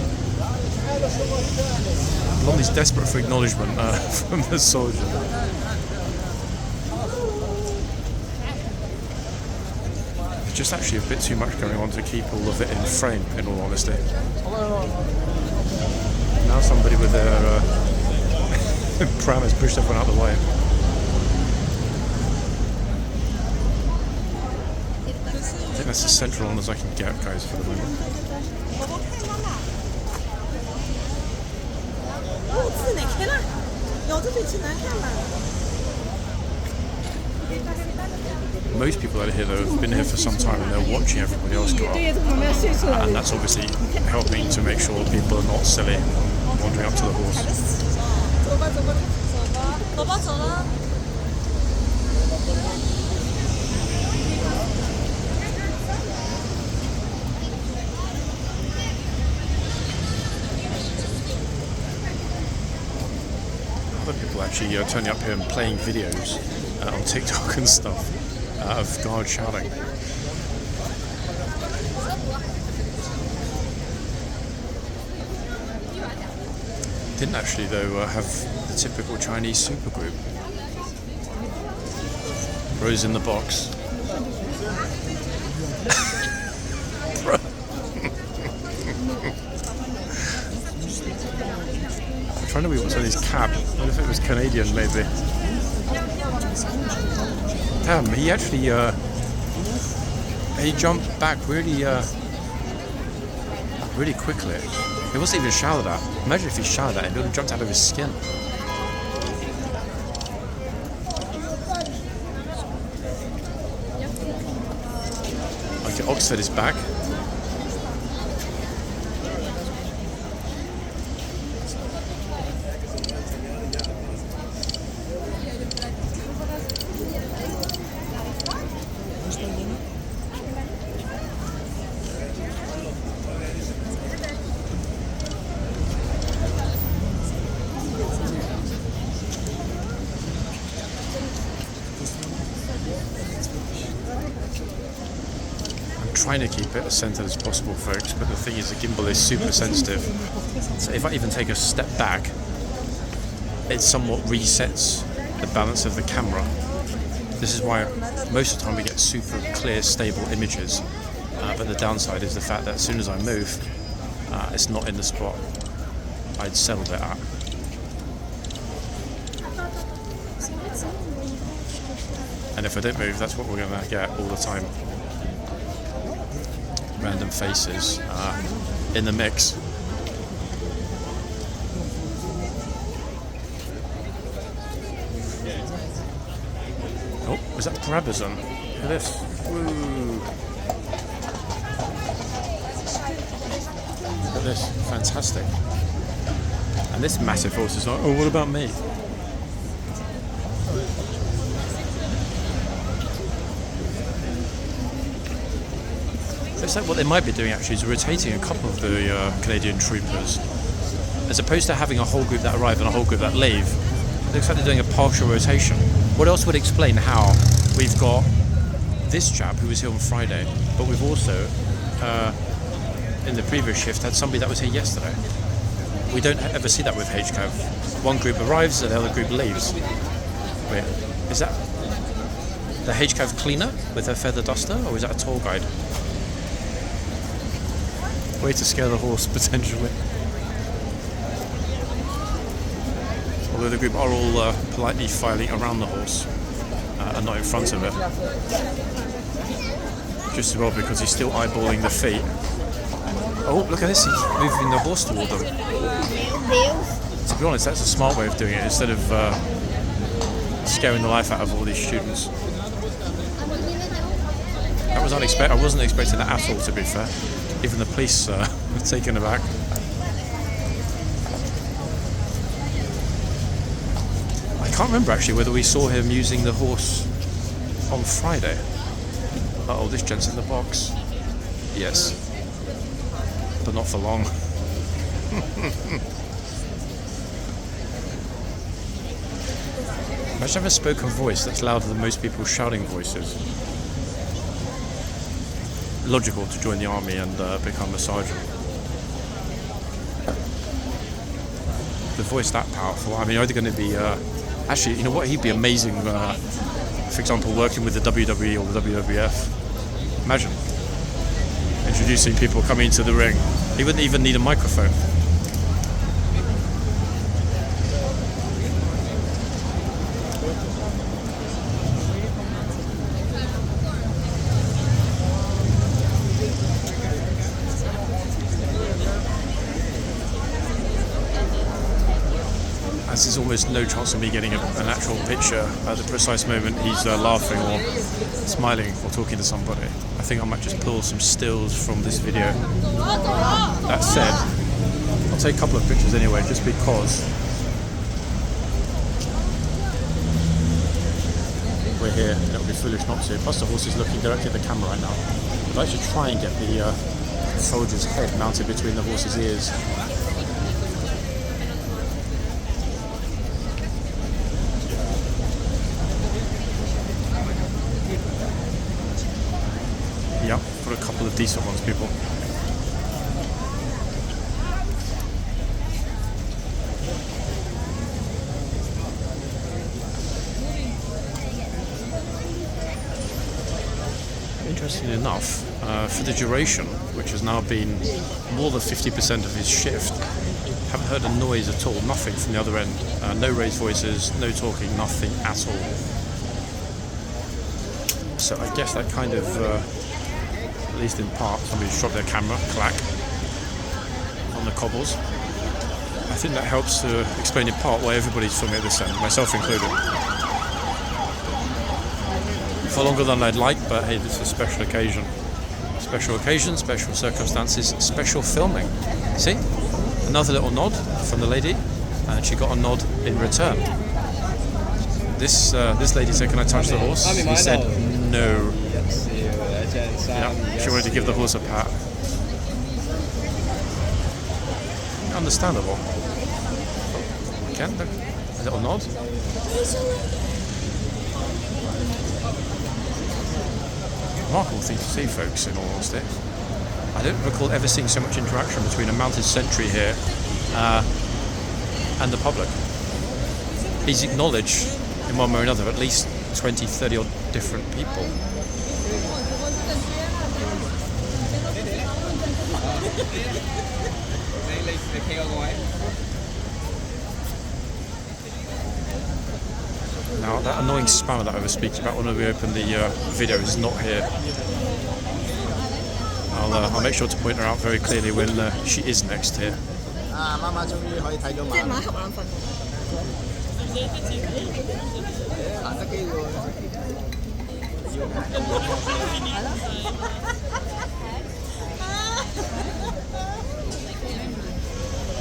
Blondie's desperate for acknowledgement from the soldier. It's just actually a bit too much going on to keep all of it in frame, in all honesty. Now somebody with their pram has pushed everyone out of the way. I think that's as central on as I can get, guys, for the moment. Most people out here, though, have been here for some time and they're watching everybody else go up. And that's obviously helping to make sure people are not silly and wandering up to the horse. Other people actually turning up here and playing videos on TikTok and stuff of guards shouting. Didn't actually, though, have the typical Chinese supergroup. Rose in the box. I'm trying to read what's on his cap. I wonder if it was Canadian, maybe. Damn, he actually he jumped back really really quickly. He wasn't even showered at. Imagine if he showered at him, he would have jumped out of his skin. Okay, Oxford is back. Trying to keep it as centered as possible, folks, but the thing is the gimbal is super sensitive, so if I even take a step back it somewhat resets the balance of the camera. This is why most of the time we get super clear, stable images, but the downside is the fact that as soon as I move it's not in the spot I'd settled it at. And if I don't move, that's what we're going to get all the time. Random faces in the mix. Oh, was that Brabazon? Look at this. Woo. Look at this. Fantastic. And this massive horse is like, oh, what about me? Looks like what they might be doing actually is rotating a couple of the Canadian troopers. As opposed to having a whole group that arrive and a whole group that leave, it looks like they're doing a partial rotation. What else would explain how we've got this chap who was here on Friday, but we've also, in the previous shift, had somebody that was here yesterday. We don't ever see that with HCAV. One group arrives and the other group leaves. Wait, is that the HCAV cleaner with her feather duster, or is that a tour guide? Way to scare the horse, potentially. Although the group are all politely filing around the horse and not in front of it. Just as well because he's still eyeballing the feet. Oh, look at this, he's moving the horse toward them. To be honest, that's a smart way of doing it, instead of scaring the life out of all these students. That was unexpected. I wasn't expecting that at all, to be fair. Even the police were taken aback. I can't remember actually whether we saw him using the horse on Friday. Uh-oh, this gent's in the box. Yes. But not for long. Imagine having a spoken voice that's louder than most people's shouting voices. Logical to join the army and become a sergeant. The voice that powerful. I mean, either going to be... actually, you know what? He'd be amazing, for example, working with the WWE or the WWF. Imagine. Introducing people coming into the ring. He wouldn't even need a microphone. As there's almost no chance of me getting an actual picture at the precise moment he's laughing or smiling or talking to somebody. I think I might just pull some stills from this video. That said, I'll take a couple of pictures anyway, just because we're here and it would be foolish not to. Plus the horse is looking directly at the camera right now. But I should try and get the soldier's head mounted between the horse's ears. Yep, put a couple of decent ones, people. Interestingly enough, for the duration, which has now been more than 50% of his shift, haven't heard a noise at all, nothing from the other end. No raised voices, no talking, nothing at all. So I guess that kind of, at least in part, somebody's dropped their camera, clack, on the cobbles. I think that helps to explain in part why everybody's filming at this end, myself included. For longer than I'd like, but hey, this is a special occasion. Special occasion, special circumstances, special filming. See? Another little nod from the lady, and she got a nod in return. This lady said, "Can I touch the horse?" He said, "No." Yeah, she wanted to give the horse a pat. Understandable. Again, a little nod. Remarkable thing to see, folks, in all honesty. I don't recall ever seeing so much interaction between a mounted sentry here and the public. He's acknowledged in one way or another at least 20, 30 odd different people. Now that annoying spammer that I was speaking about when we opened the video is not here. I'll make sure to point her out very clearly when she is next here.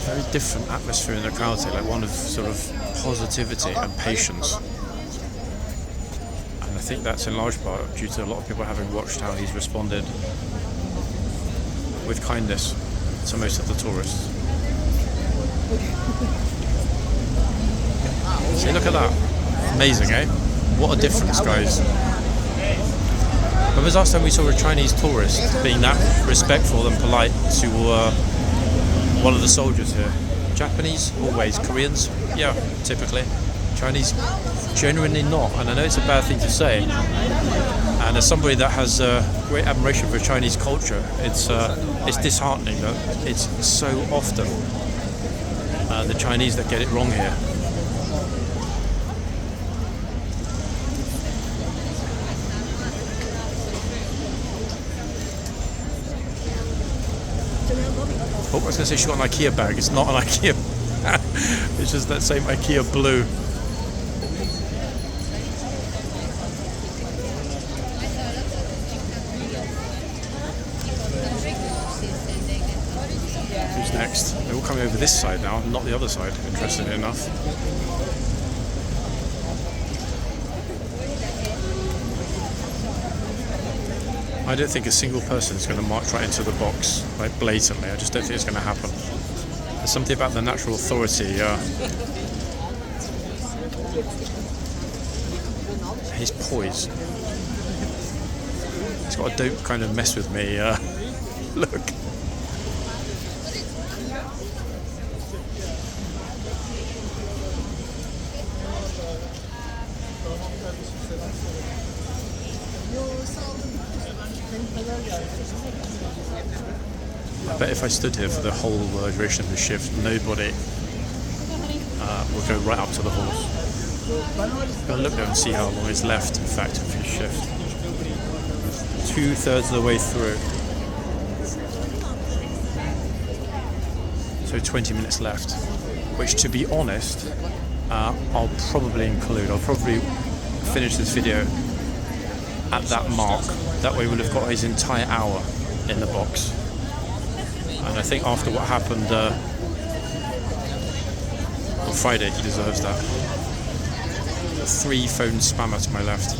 Very different atmosphere in the crowd here, like one of sort of positivity and patience. And I think that's in large part due to a lot of people having watched how he's responded with kindness to most of the tourists. See, look at that. Amazing, eh? What a difference, guys. When was the last time we saw a Chinese tourist being that respectful and polite to one of the soldiers here? Japanese, always. Koreans, yeah, typically. Chinese, genuinely not. And I know it's a bad thing to say. And as somebody that has great admiration for Chinese culture, it's disheartening that it's so often the Chinese that get it wrong here. Oh, I was going to say she got an IKEA bag. It's not an IKEA bag. It's just that same IKEA blue. Who's next? They're all coming over this side now, not the other side, interestingly enough. I don't think a single person is going to march right into the box, like blatantly. I just don't think it's going to happen. There's something about the natural authority. His poise. He's got a don't kind of mess with me look. I bet if I stood here for the whole duration of the shift, nobody will go right up to the horse. I'll look there and see how long is left, in fact, of his shift. 2/3 of the way through. So 20 minutes left, which, to be honest, I'll probably include. I'll probably finish this video at that mark. That way we'll have got his entire hour in the box. And I think after what happened on Friday, he deserves that. 3 phone spammer to my left.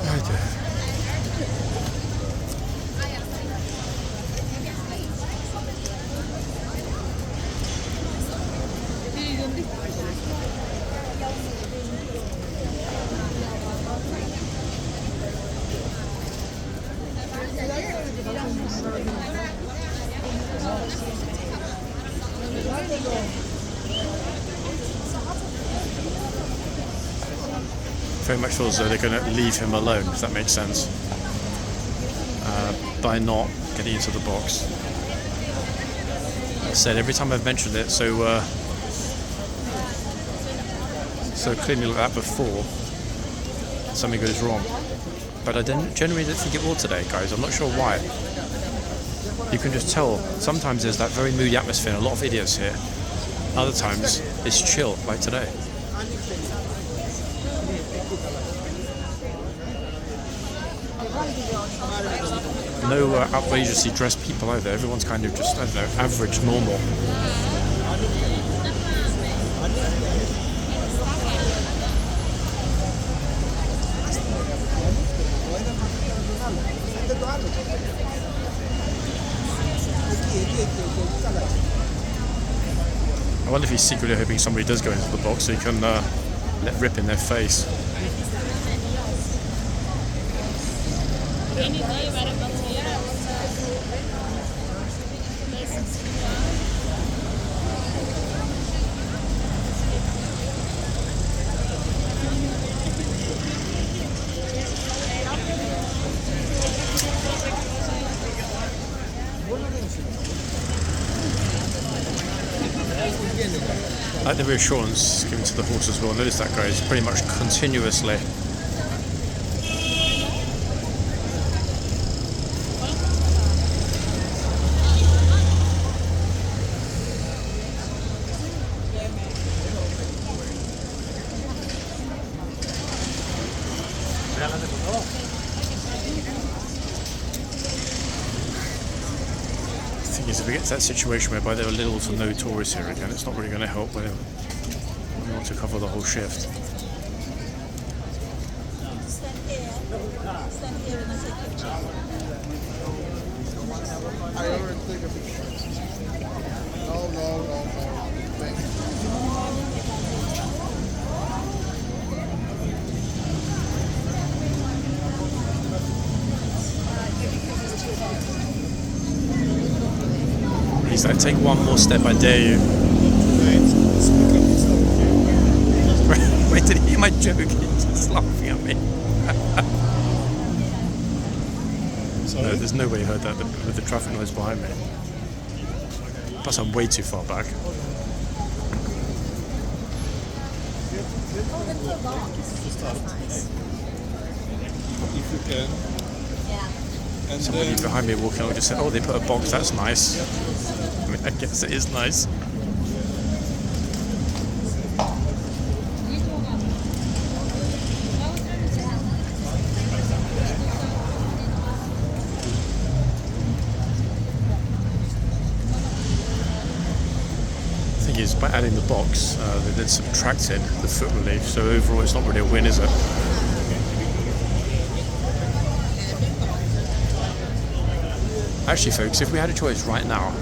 Oh dear. Very much feels as though they're going to leave him alone, if that makes sense, by not getting into the box. Like I said, every time I've mentioned it so clearly like that before, something goes wrong. But I generally didn't think it will today, guys. I'm not sure why. You can just tell, sometimes there's that very moody atmosphere and a lot of idiots here. Other times, it's chill, like today. No outrageously dressed people either. Everyone's kind of just, I don't know, average, normal. I wonder if he's secretly hoping somebody does go into the box so he can let rip in their face. I like the reassurance given to the horse as well. Notice that guy is pretty much continuously if we get to that situation whereby there are little to no tourists here again, it's not really going to help when we want to cover the whole shift. I already took a picture. No. Thank He's like, take one more step, I dare you. Wait, did he hear my joke? He's just laughing at me. No, there's no way he heard that with the traffic noise behind me. Plus, I'm way too far back. If you can. And somebody behind me walking along just said, oh, they put a box, that's nice. I mean, I guess it is nice. The thing is, by adding the box, they then subtracted the foot relief, so overall it's not really a win, is it? Actually, folks, if we had a choice right now,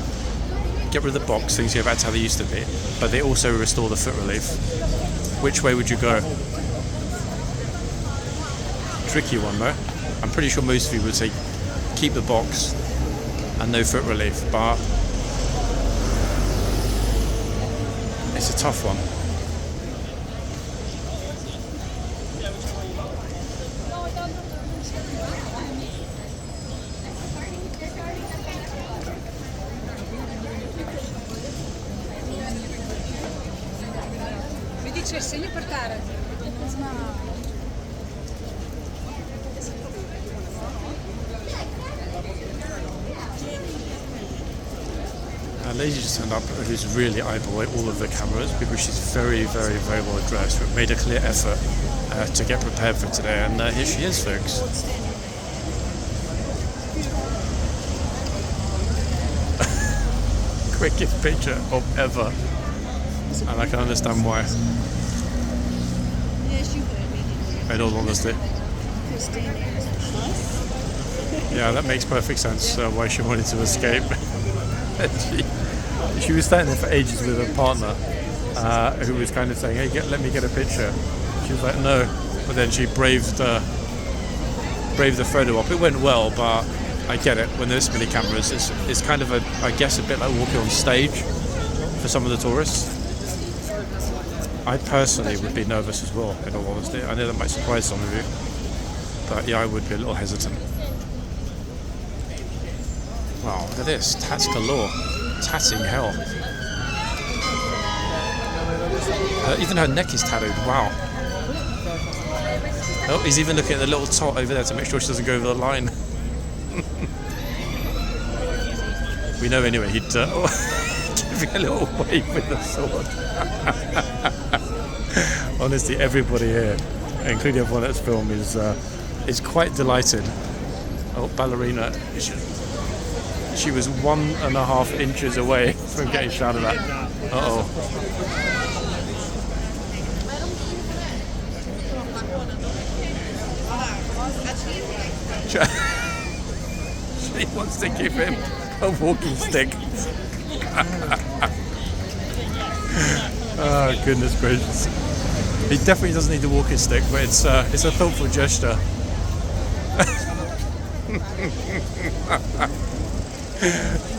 get rid of the box, things go back to how they used to be, but they also restore the foot relief, which way would you go? Tricky one though. I'm pretty sure most of you would say keep the box and no foot relief, but it's a tough one. A lady just turned up who's really eyeballing all of the cameras because she's very, very, very well dressed. We've made a clear effort to get prepared for today, and here she is, folks. Quickest picture of ever, and I can understand why. In all honesty. Yeah, that makes perfect sense why she wanted to escape. she was standing there for ages with her partner who was kind of saying, hey, let me get a picture. She was like, no, but then she braved the photo op. It went well, but I get it. When there's so many cameras, it's kind of I guess a bit like walking on stage for some of the tourists. I personally would be nervous as well, in all honesty. I know that might surprise some of you, but yeah, I would be a little hesitant. Wow, look at this. Tats galore. Tatting hell. Even her neck is tattooed. Wow. Oh, he's even looking at the little tot over there to make sure she doesn't go over the line. We know anyway, he'd give you a little wave with the sword. Honestly, everybody here, including everyone that's filmed, is quite delighted. Oh, ballerina. She was 1.5 inches away from getting shouted at. Uh-oh. She wants to give him a walking stick. Oh, goodness gracious. He definitely doesn't need the walking stick, but it's a thoughtful gesture.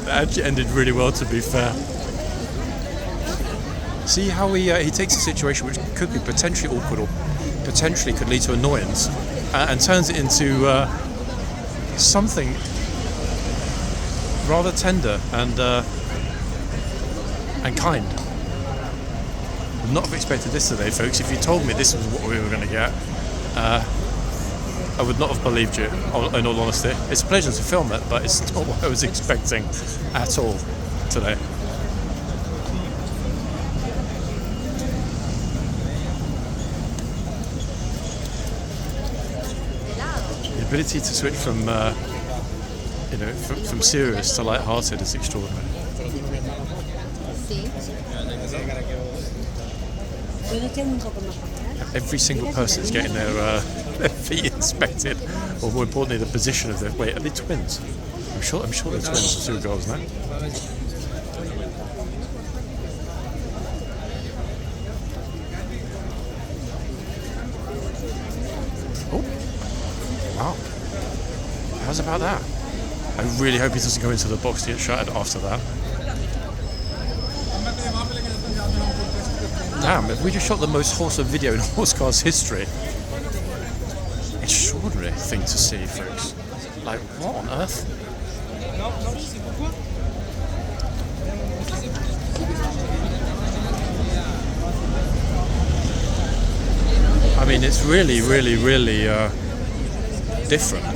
That actually ended really well, to be fair. See how he takes a situation which could be potentially awkward or potentially could lead to annoyance and turns it into something rather tender and kind. Would not have expected this today, folks. If you told me this was what we were going to get, I would not have believed you, in all honesty. It's a pleasure to film it, but it's not what I was expecting at all today. The ability to switch from, from serious to light-hearted is extraordinary. Every single person is getting their feet inspected, or more importantly, the position of their. Wait, are they twins? I'm sure they're twins. Two girls now. Oh, wow! How's about that? I really hope he doesn't go into the box to get shuttered after that. Damn, if we just shot the most wholesome video in horse cars history. Extraordinary thing to see, folks. Like, what on earth? I mean, it's really, really, really different.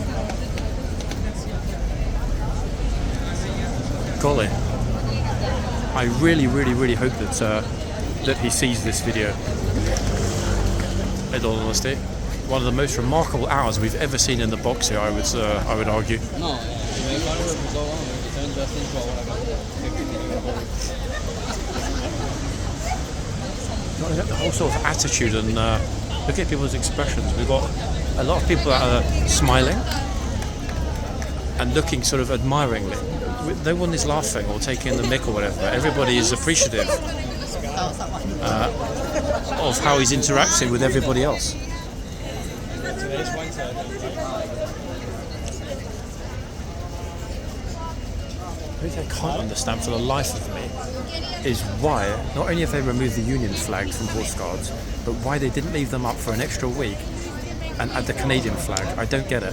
Golly. I really, really, really hope that he sees this video. In all honesty, one of the most remarkable hours we've ever seen in the box here, I would argue. The whole sort of attitude and look at people's expressions. We've got a lot of people that are smiling. and looking sort of admiringly. No one is laughing or taking the mick or whatever. Everybody is appreciative of how he's interacting with everybody else. The thing I can't understand for the life of me is why not only have they removed the Union flags from Horse Guards, but why they didn't leave them up for an extra week and add the Canadian flag. I don't get it.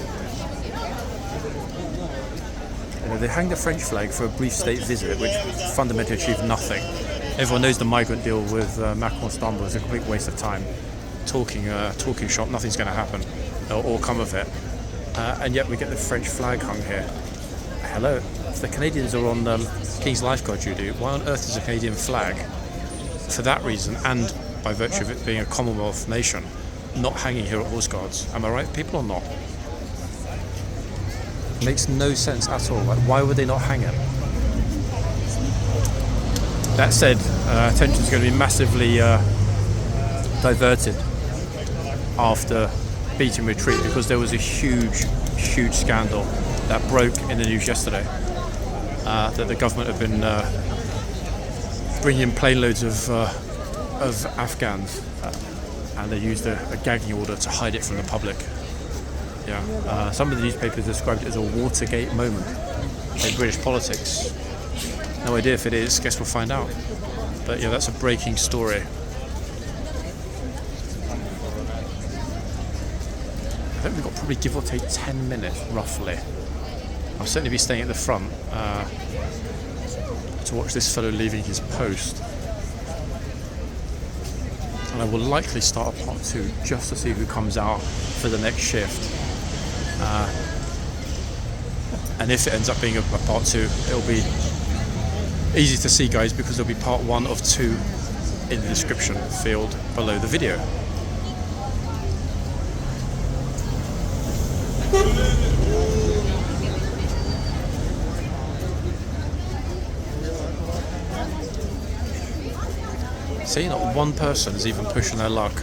You know, they hang the French flag for a brief state visit, which fundamentally achieved nothing. Everyone knows the migrant deal with Macron Istanbul is a complete waste of time. Talking shop, nothing's going to happen or come of it. And yet we get the French flag hung here. Hello. If the Canadians are on King's Lifeguard duty, why on earth is a Canadian flag, for that reason, and by virtue of it being a Commonwealth nation, not hanging here at Horse Guards? Am I right, people, or not? Makes no sense at all. Like, why would they not hang it? That said, attention is going to be massively diverted after beating retreat, because there was a huge scandal that broke in the news yesterday. That the government have been bringing in plane loads of Afghans, and they used a gagging order to hide it from the public. Yeah, some of the newspapers described it as a Watergate moment in British politics. No idea if it is. Guess we'll find out. But yeah, that's a breaking story. I think we've got probably give or take 10 minutes, roughly. I'll certainly be staying at the front to watch this fellow leaving his post. And I will likely start a part 2 just to see who comes out for the next shift. And if it ends up being a part 2, it'll be easy to see, guys, because there'll be part 1 of 2 in the description field below the video. See, not one person is even pushing their luck.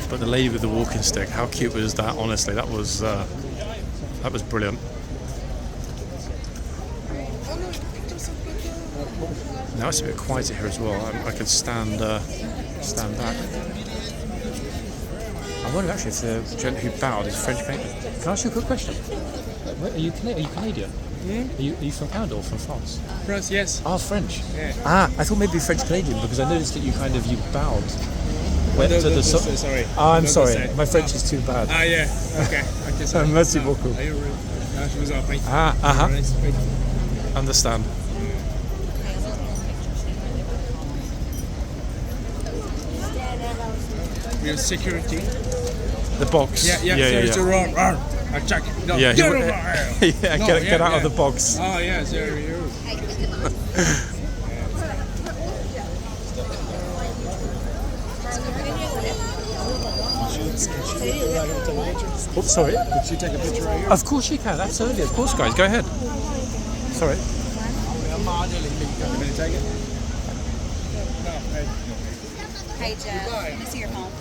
But the lady with the walking stick, how cute was that? Honestly, that was brilliant. Now it's a bit quieter here as well. I can stand back. I wonder actually if the gent who bowed is French Canadian. Can I ask you a quick question? Are you Canadian? Are you from Canada or from France? France, yes. Ah, French. Yeah. Ah, I thought maybe French Canadian, because I noticed that you bowed. Sorry. Ah, I'm sorry. My French is too bad. Ah, yeah. Okay. Sorry. Merci beaucoup. Je vous en prie. Understand. We have security. The box. Yeah. It's a wrong. Check. No, Yeah, get over here. Get out of the box. Oh, yeah, there you go. Oh, sorry. Could she take a picture right here? Of course you can. Absolutely. Of course, guys. Go ahead. Sorry. Can you take it? Hey, Jeff. Let me see your phone.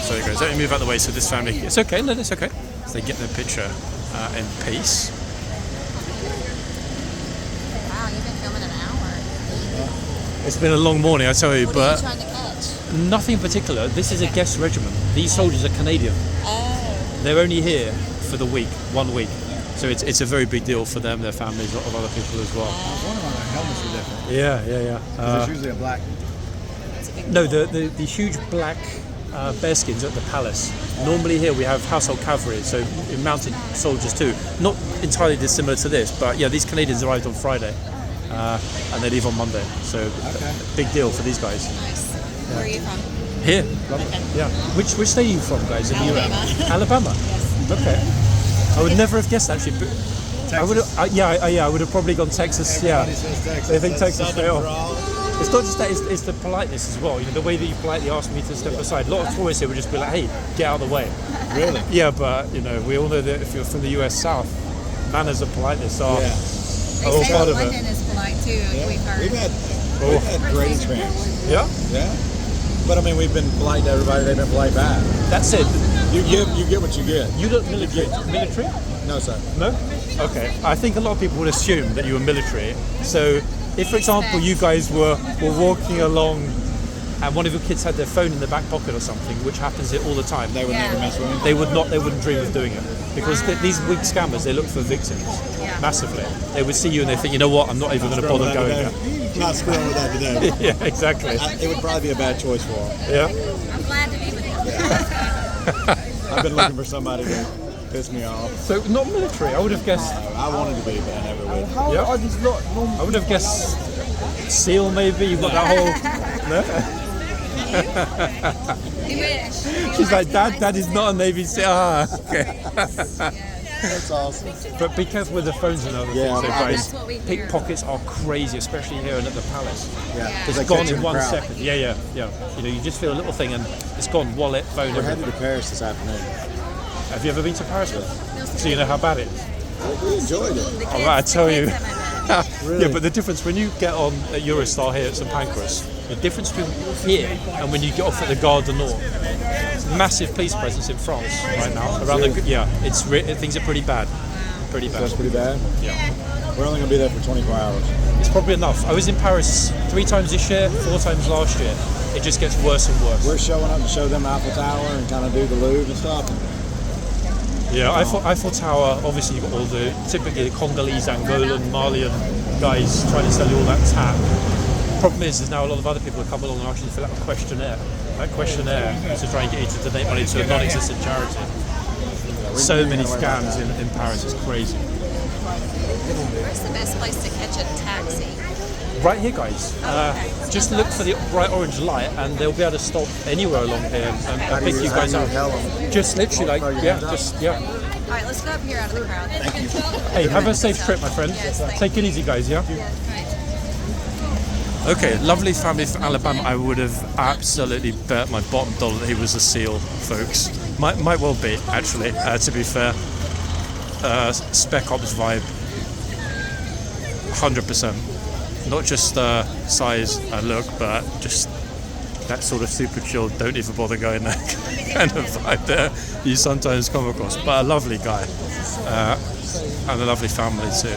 Sorry, guys. Let me move out the way so this family. It's okay. No, it's okay. So they get their picture in peace. Wow, you've been filming an hour. It's been a long morning, I tell you, What but are you trying to catch? nothing in particular. This is a guest regiment. These soldiers are Canadian. Oh. They're only here for the week, 1 week. So it's a very big deal for them, their families, a lot of other people as well. I was wondering why their helmets were different. Yeah. It's usually a black. No, the huge black bearskins at the palace. Normally here we have household cavalry, so mounted soldiers too. Not entirely dissimilar to this, but yeah, these Canadians arrived on Friday and they leave on Monday. So big deal for these guys. Nice. Where are you from? Here, yeah. Which state are you from, guys? In the US? Alabama. Yes. Okay. I would never have guessed actually. But I would have, I would have probably gone Texas. Everybody says Texas. They think Texas straight off. Drawl. It's not just that; it's the politeness as well. You know, the way that you politely ask me to step aside. A lot of tourists here would just be like, "Hey, get out of the way." Really? Yeah, but you know, we all know that if you're from the US South, manners and politeness are all They say part of London it. is polite too. Yeah. We've heard. We've had great experience. Yeah. Yeah. But I mean, we've been polite to everybody. They've been polite back. That's it. You get what you get. You look military. Military? No, sir. No? Okay. I think a lot of people would assume that you were military. So if, for example, you guys were walking along and one of your kids had their phone in their back pocket or something, which happens here all the time, They would never mess with me. they wouldn't dream of doing it. Because these weak scammers, they look for victims massively. They would see you and they think, you know what, I'm not even going to bother going there. Not screwing with that today. Yeah, exactly. It would probably be a bad choice for them. Yeah. I'm glad to be with you. I've been looking for somebody to piss me off. So not military. I would have guessed. I wanted to be, but I never would. How Yeah. are these not normal? I would have guessed SEAL maybe. You've got that whole. No? You wish. She's like, Dad is not a Navy SEAL. Ah, okay. That's awesome. But be careful with the phones and other Yeah, things. So yeah, guys, that's what we hear. pickpockets are crazy, especially here and at the palace. Yeah. It's Like gone catching in a 1 crowd. second. Yeah. You know, you just feel a little thing and it's gone. Wallet, phone, We're headed everything. to Paris this afternoon. Have you ever been to Paris? So you know how bad it is. We enjoyed it. All right, I tell you. Really? Yeah, but the difference when you get on at Eurostar here at St Pancras, the difference between here and when you get off at the Gare du Nord, massive police presence in France right now. Around the things are pretty bad. Pretty bad. That's pretty bad. Yeah. We're only going to be there for 24 hours. It's probably enough. I was in Paris 3 times this year, 4 times last year. It just gets worse and worse. We're showing up to show them Eiffel Tower and kind of do the Louvre and stuff. Yeah, Eiffel Tower, obviously you've got all the, typically the Congolese, Angolan, Malian guys trying to sell you all that tap. Problem is, there's now a lot of other people who come along and actually fill out a questionnaire. That questionnaire is to try and get you to donate money to a non-existent charity. So many scams in Paris, it's crazy. Where's the best place to catch a taxi? Right here, guys. Just look for the bright orange light, and they'll be able to stop anywhere along here and pick you guys up. Just literally, All right, let's go up here out of the crowd. Hey, have a safe trip, my friend. Yes, thank Take it easy, guys. Yeah. Okay, lovely family from Alabama. I would have absolutely bet my bottom dollar that he was a SEAL, folks. Might well be, actually. To be fair, Spec Ops vibe, 100%. Not just size and look, but just that sort of super chill, don't even bother going there kind of vibe there you sometimes come across. But a lovely guy, and a lovely family too.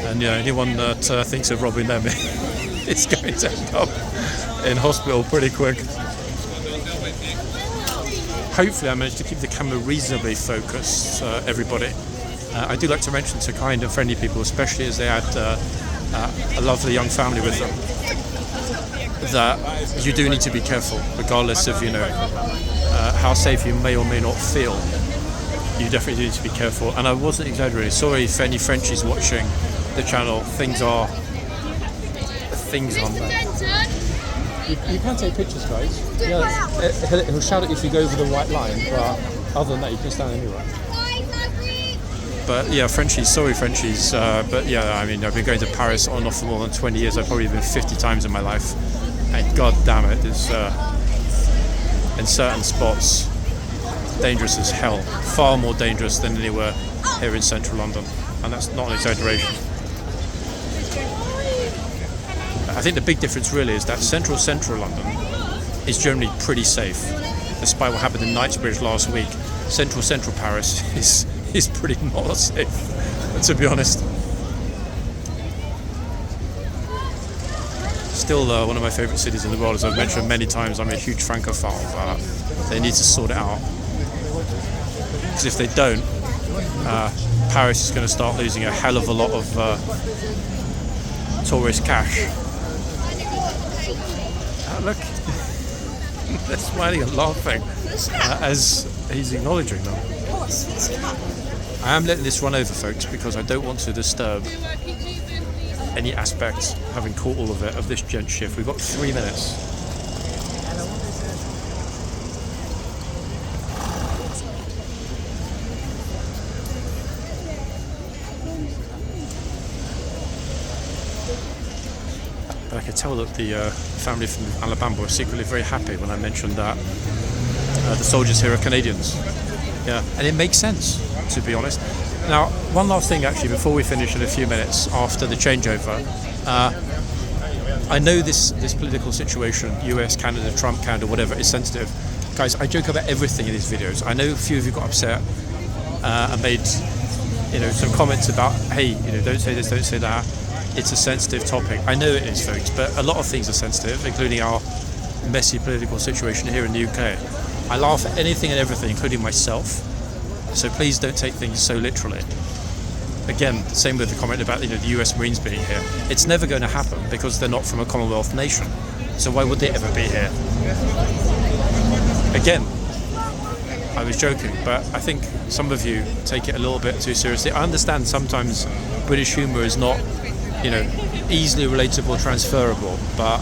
And yeah, anyone that thinks of robbing them is going to end up in hospital pretty quick. Hopefully I managed to keep the camera reasonably focused, everybody. I do like to mention to kind and friendly people, especially as they had a lovely young family with them, that you do need to be careful, regardless of, you know, how safe you may or may not feel. You definitely do need to be careful. And I wasn't exaggerating. Sorry if any Frenchies watching the channel. Things are bad. You can take pictures, guys. Yeah, he'll shout at you if you go over the white line, but other than that, you can stand anywhere. But yeah, Frenchies, sorry Frenchies, but yeah, I mean, I've been going to Paris on and off for more than 20 years. I've probably been 50 times in my life, and god damn it, it's in certain spots dangerous as hell. Far more dangerous than anywhere here in central London, and that's not an exaggeration. I think the big difference really is that central London is generally pretty safe. Despite what happened in Knightsbridge last week, central Paris is pretty not safe, to be honest. Still one of my favourite cities in the world, as I've mentioned many times. I'm a huge Francophile, but they need to sort it out. Because if they don't, Paris is going to start losing a hell of a lot of tourist cash. Look, they're smiling and laughing as he's acknowledging them. I am letting this run over, folks, because I don't want to disturb any aspects, having caught all of it, of this gent shift. We've got 3 minutes. But I could tell that the family from Alabama were secretly very happy when I mentioned that the soldiers here are Canadians. Yeah, and it makes sense, to be honest. Now, one last thing actually before we finish in a few minutes after the changeover. I know this political situation, US, Canada, Trump, Canada, whatever, is sensitive. Guys, I joke about everything in these videos. I know a few of you got upset and made, some comments about, hey, don't say this, don't say that. It's a sensitive topic. I know it is, folks, but a lot of things are sensitive, including our messy political situation here in the UK. I laugh at anything and everything, including myself. So please don't take things so literally. Again, same with the comment about the US Marines being here. It's never going to happen because they're not from a Commonwealth nation. So why would they ever be here? Again, I was joking, but I think some of you take it a little bit too seriously. I understand sometimes British humour is not, easily relatable, transferable, but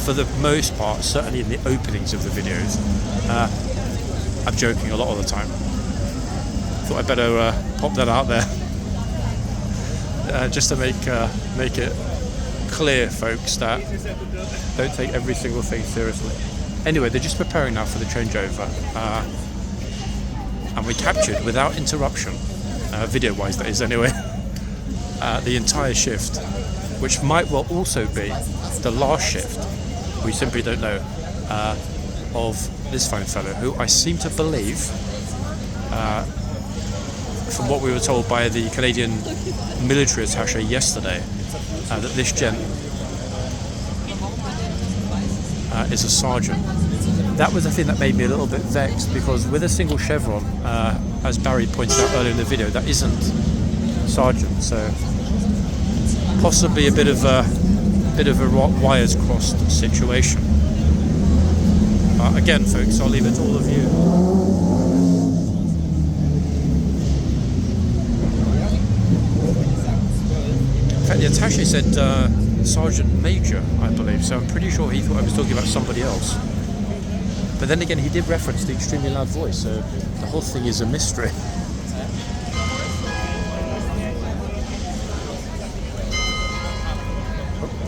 for the most part, certainly in the openings of the videos, I'm joking a lot of the time. Thought I'd better pop that out there, just to make it clear, folks, that don't take every single thing seriously. Anyway, they're just preparing now for the changeover, and we captured without interruption, video-wise that is anyway, the entire shift, which might well also be the last shift, we simply don't know, of this fine fellow, who I seem to believe, from what we were told by the Canadian military attaché yesterday, that this gent is a sergeant. That was the thing that made me a little bit vexed, because with a single chevron, as Barry pointed out earlier in the video, that isn't sergeant, so possibly a bit of a wires crossed situation. Again, folks, I'll leave it to all of you. In fact, the attaché said Sergeant Major, I believe, so I'm pretty sure he thought I was talking about somebody else. But then again, he did reference the extremely loud voice, so the whole thing is a mystery.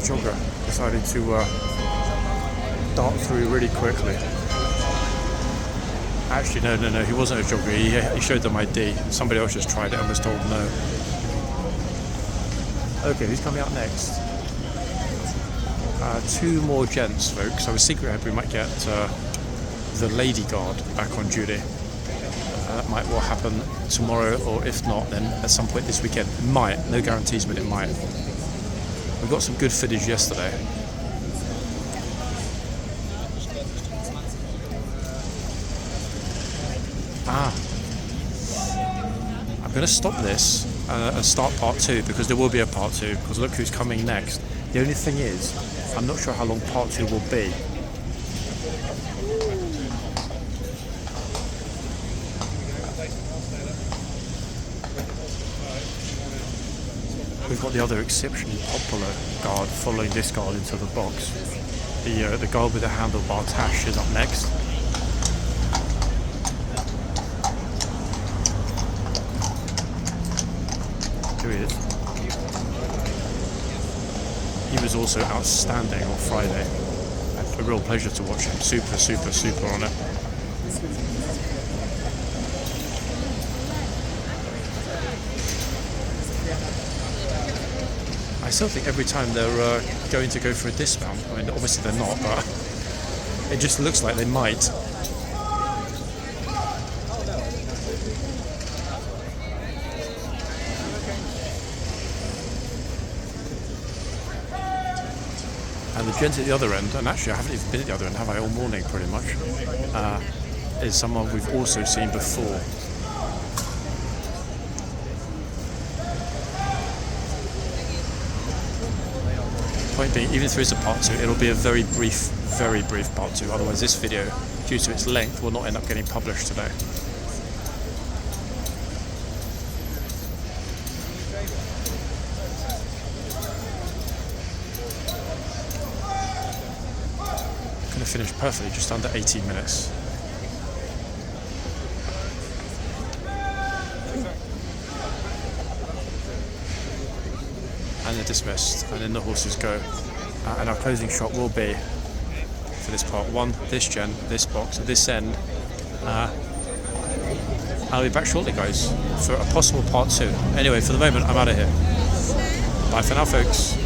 Jogger decided to dart through really quickly. Actually, no, he wasn't a jogger. He showed them ID. Somebody else just tried it and was told no. Okay, who's coming out next? Two more gents, folks. I was secretly hoping we might get the Lady Guard back on duty. That might well happen tomorrow, or if not, then at some point this weekend. It might. No guarantees, but it might. We got some good footage yesterday. I'm going to stop this and start part 2, because there will be a part 2, because look who's coming next. The only thing is, I'm not sure how long part 2 will be. We've got the other exceptionally popular guard following this guard into the box. The guard with the handlebar tash is up next. Here he is. He was also outstanding on Friday. A real pleasure to watch him. Super on it. I still think every time they're going to go for a dismount, I mean, obviously they're not, but it just looks like they might. And the gent at the other end, and actually I haven't even been at the other end, have I, all morning pretty much, is someone we've also seen before. Point being, even if there is a part 2, it'll be a very brief part 2, otherwise this video, due to its length, will not end up getting published today. Going to finish perfectly, just under 18 minutes. And they're dismissed, and then the horses go. And our closing shot will be, for this part 1, this gen, this box, at this end. I'll be back shortly, guys, for a possible part 2. Anyway, for the moment, I'm out of here. Bye for now, folks.